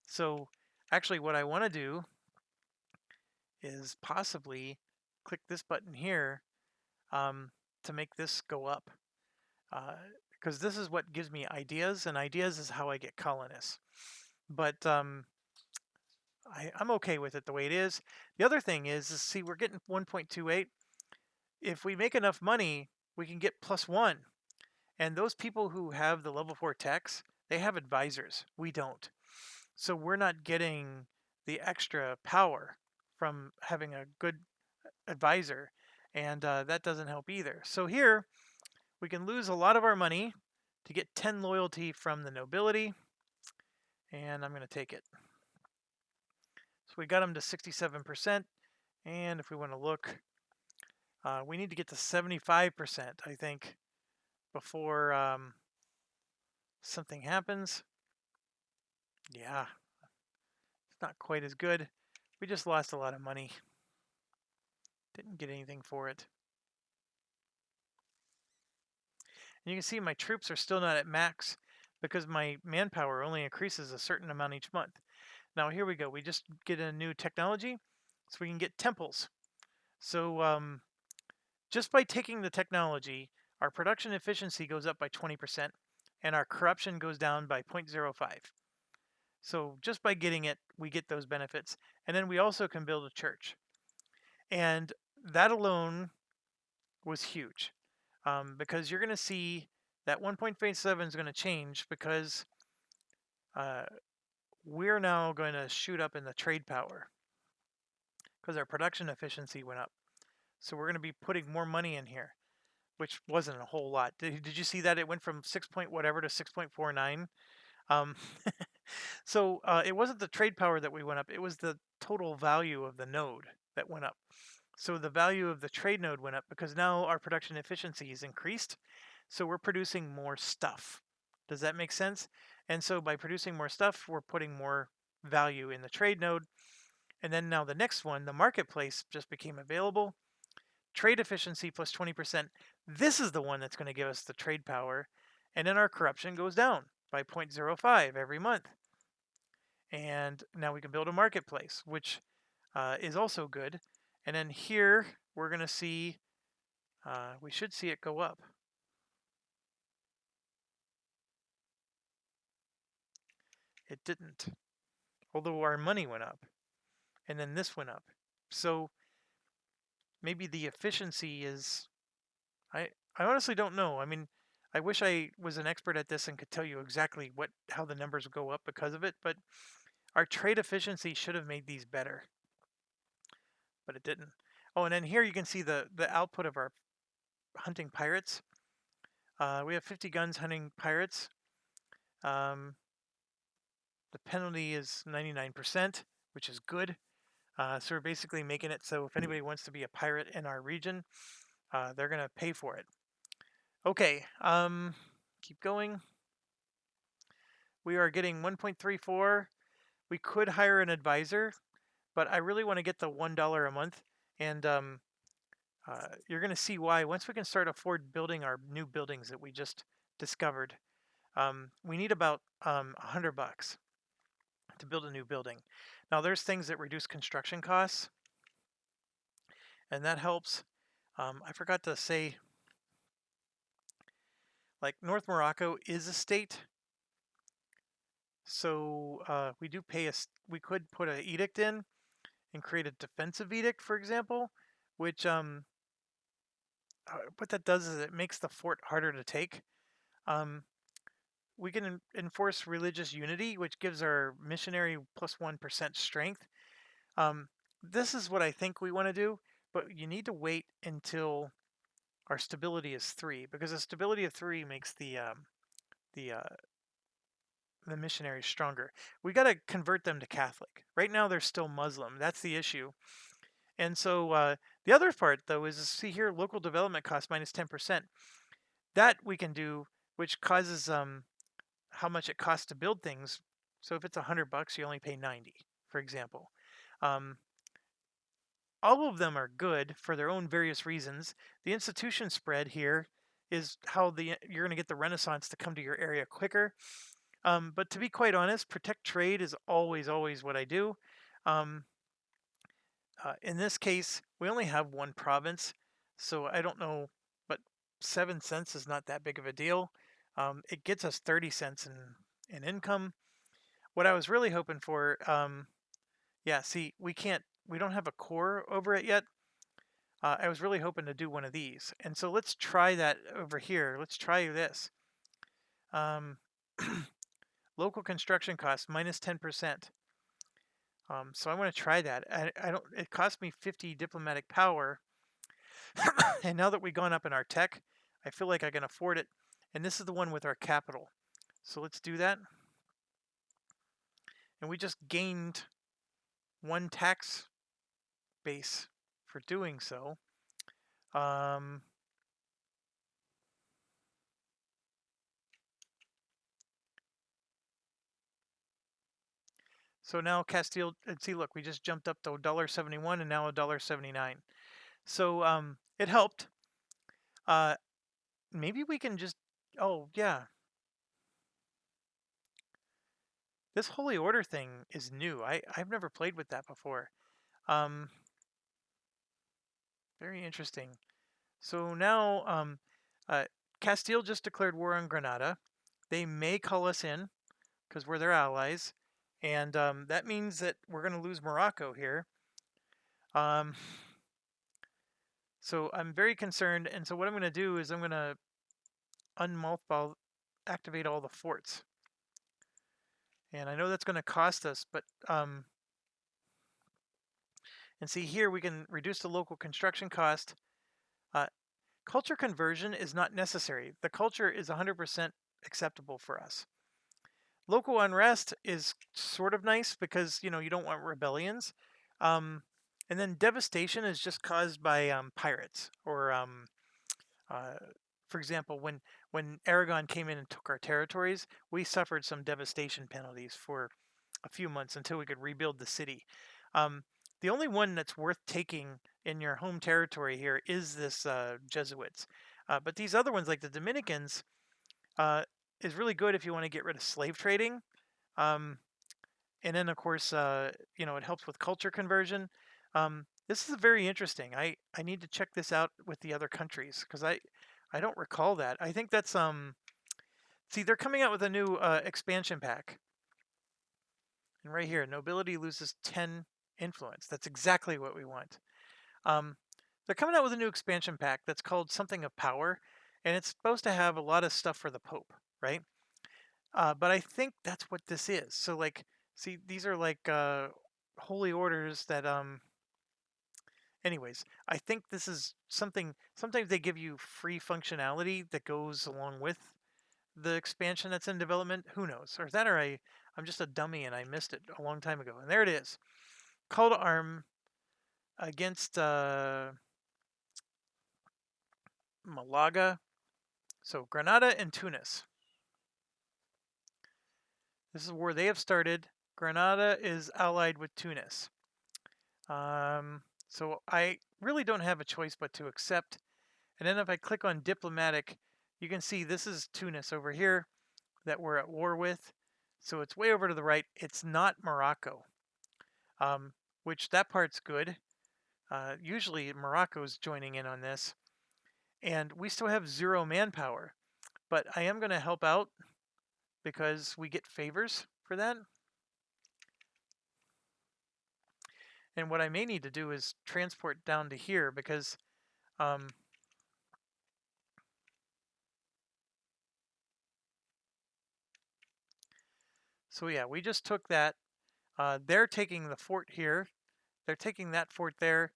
So actually, what I want to do is possibly click this button here to make this go up. Because this is what gives me ideas, and ideas is how I get colonists. But I'm okay with it the way it is. The other thing is see, we're getting 1.28. If we make enough money, we can get +1. And those people who have the level 4 techs, they have advisors. We don't. So we're not getting the extra power from having a good advisor. And that doesn't help either. So here, we can lose a lot of our money to get 10 loyalty from the nobility. And I'm going to take it. So we got them to 67%. And if we want to look, we need to get to 75%, I think, before something happens. Yeah, it's not quite as good. We just lost a lot of money. Didn't get anything for it. And you can see my troops are still not at max because my manpower only increases a certain amount each month. Now here we go. We just get a new technology so we can get temples. So just by taking the technology, our production efficiency goes up by 20% and our corruption goes down by 0.05. So just by getting it, we get those benefits. And then we also can build a church. And that alone was huge because you're going to see that 1.57 is going to change because we're now going to shoot up in the trade power because our production efficiency went up. So we're going to be putting more money in here, which wasn't a whole lot. Did you see that? It went from 6 point whatever to 6.49. So it wasn't the trade power that we went up. It was the total value of the node that went up. So the value of the trade node went up because now our production efficiency is increased. So we're producing more stuff. Does that make sense? And so by producing more stuff, we're putting more value in the trade node. And then now the next one, the marketplace, just became available. Trade efficiency plus 20%. This is the one that's going to give us the trade power. And then our corruption goes down by 0.05 every month. And now we can build a marketplace, which is also good. And then here we're going to see, we should see it go up. It didn't, although our money went up. And then this went up. So maybe the efficiency is, I honestly don't know. I mean, I wish I was an expert at this and could tell you exactly how the numbers go up because of it, but our trade efficiency should have made these better, but it didn't. Oh, and then here you can see the output of our hunting pirates. We have 50 guns hunting pirates. The penalty is 99%, which is good. So we're basically making it so if anybody wants to be a pirate in our region, they're going to pay for it. Okay, keep going. We are getting 1.34. We could hire an advisor, but I really want to get the $1 a month, and you're going to see why once we can start afford building our new buildings that we just discovered. We need about $100 to build a new building. Now there's things that reduce construction costs, and that helps. I forgot to say, like North Morocco is a state, so we do pay we could put an edict in and create a defensive edict, for example, which what that does is it makes the fort harder to take. Um, we can enforce religious unity, which gives our missionary plus 1% strength. Um, this is what I think we want to do, but you need to wait until our stability is 3, because a stability of 3 makes the uh, the missionaries stronger. We got to convert them to Catholic. Right now, they're still Muslim. That's the issue. And so the other part, though, is see here, local development cost minus 10%. That we can do, which causes how much it costs to build things. So if it's $100, you only pay 90, for example. Um, all of them are good for their own various reasons. The institution spread here is how you're going to get the Renaissance to come to your area quicker. But to be quite honest, protect trade is always what I do. Um, in this case, we only have one province, so I don't know, but 7 cents is not that big of a deal. It gets us 30 cents in income. What I was really hoping for, yeah, see, we don't have a core over it yet. I was really hoping to do one of these. And so let's try that over here. Let's try this. Um, local construction costs minus 10%. So I want to try that. I don't. It cost me 50 diplomatic power, and now that we've gone up in our tech, I feel like I can afford it. And this is the one with our capital. So let's do that. And we just gained one tax base for doing so. So now Castile, see, look, we just jumped up to $1.71 and now $1.79. So it helped. Maybe we can just, oh yeah. This Holy Order thing is new. I've never played with that before. Very interesting. So now Castile just declared war on Granada. They may call us in because we're their allies. And that means that we're going to lose Morocco here. So I'm very concerned. And so what I'm going to do is I'm going to unmothball, activate all the forts. And I know that's going to cost us, but and see here we can reduce the local construction cost. Culture conversion is not necessary. The culture is 100% acceptable for us. Local unrest is sort of nice because you don't want rebellions. And then devastation is just caused by pirates or for example, when Aragon came in and took our territories, we suffered some devastation penalties for a few months until we could rebuild the city. The only one that's worth taking in your home territory here is this Jesuits. But these other ones, like the Dominicans, is really good if you want to get rid of slave trading. And then, of course, it helps with culture conversion. This is very interesting. I need to check this out with the other countries because I don't recall that. I think that's see, they're coming out with a new expansion pack. And right here, nobility loses 10 influence. That's exactly what we want. They're coming out with a new expansion pack that's called something of power, and it's supposed to have a lot of stuff for the Pope, right? But I think that's what this is. So like, see, these are like holy orders that anyways, I think this is something. Sometimes they give you free functionality that goes along with the expansion that's in development. Who knows? Or is that, or I'm just a dummy and I missed it a long time ago. And there it is. Call to arm against Malaga. So Granada and Tunis. This is where they have started. Granada is allied with Tunis. So I really don't have a choice but to accept. And then if I click on diplomatic, you can see this is Tunis over here that we're at war with. So it's way over to the right. It's not Morocco, which that part's good. Usually Morocco's joining in on this. And we still have 0 manpower. But I am going to help out because we get favors for that. And what I may need to do is transport down to here because so yeah, we just took that. They're taking the fort here. They're taking that fort there.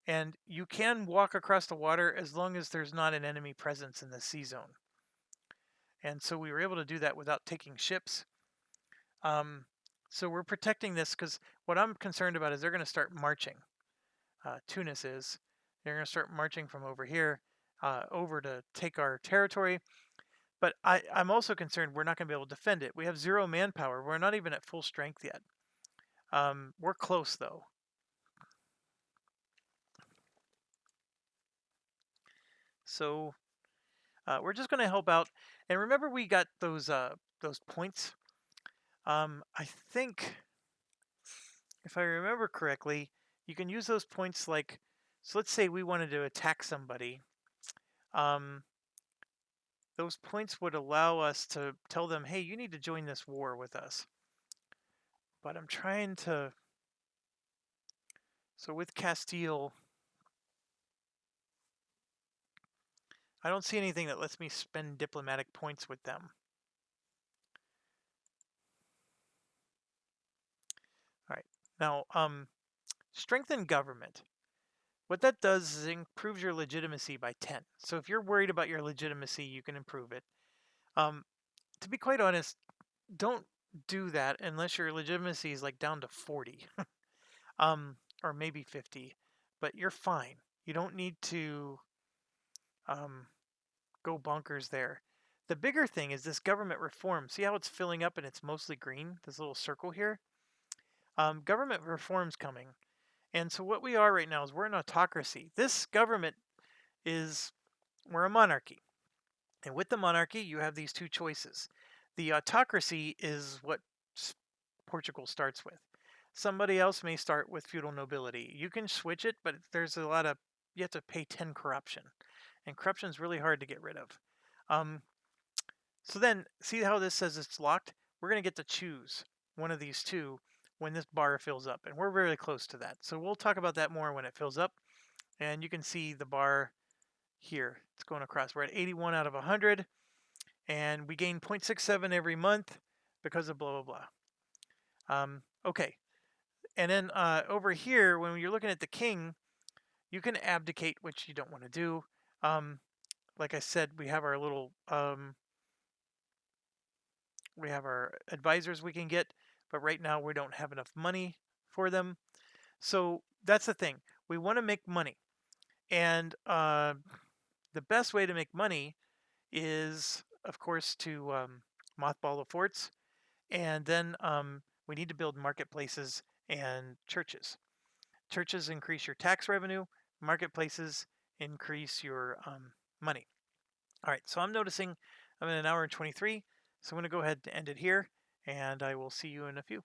And you can walk across the water as long as there's not an enemy presence in the sea zone. And so we were able to do that without taking ships. So we're protecting this because what I'm concerned about is they're going to start marching. Tunis is. They're going to start marching from over here over to take our territory. But I'm also concerned we're not going to be able to defend it. We have 0 manpower. We're not even at full strength yet. We're close, though. So we're just going to help out. And remember we got those points? I think, if I remember correctly, you can use those points like, so let's say we wanted to attack somebody. Those points would allow us to tell them, hey, you need to join this war with us. But I'm trying to... So with Castile, I don't see anything that lets me spend diplomatic points with them. All right. Now, strengthen government. What that does is it improves your legitimacy by 10. So if you're worried about your legitimacy, you can improve it. To be quite honest, don't do that unless your legitimacy is like down to 40. Or maybe 50. But you're fine. You don't need to go bonkers there. The bigger thing is this government reform. See how it's filling up and it's mostly green? This little circle here? Government reform's coming. And so what we are right now is we're an autocracy. This government is, we're a monarchy. And with the monarchy, you have these 2 choices. The autocracy is what Portugal starts with. Somebody else may start with feudal nobility. You can switch it, but there's a lot of, you have to pay 10 corruption. And corruption is really hard to get rid of. So then, see how this says it's locked? We're going to get to choose one of these 2 when this bar fills up. And we're very close to that. So we'll talk about that more when it fills up. And you can see the bar here. It's going across. We're at 81 out of 100. And we gain 0.67 every month because of blah, blah, blah. Okay. And then over here, when you're looking at the king, you can abdicate, which you don't want to do. Like I said, we have our little... we have our advisors we can get, but right now we don't have enough money for them. So that's the thing. We want to make money. And the best way to make money is, of course, to mothball the forts. And then we need to build marketplaces and churches. Churches increase your tax revenue. Marketplaces increase your money. All right, so I'm noticing I'm in 1 hour and 23. So I'm going to go ahead and end it here, and I will see you in a few.